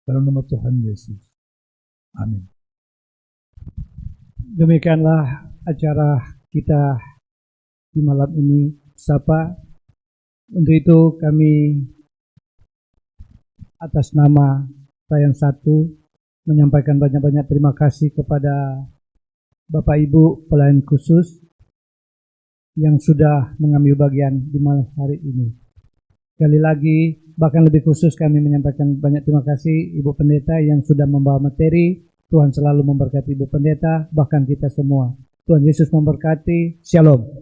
dalam nama Tuhan Yesus. Amin. Demikianlah acara kita di malam ini, Sapa. Untuk itu kami atas nama Rayan 1 menyampaikan banyak-banyak terima kasih kepada Bapak Ibu pelayan khusus yang sudah mengambil bagian di malam hari ini. Sekali lagi, bahkan lebih khusus kami menyampaikan banyak terima kasih Ibu Pendeta yang sudah membawa materi. Tuhan selalu memberkati Ibu Pendeta, bahkan kita semua. Tuhan Yesus memberkati. Shalom.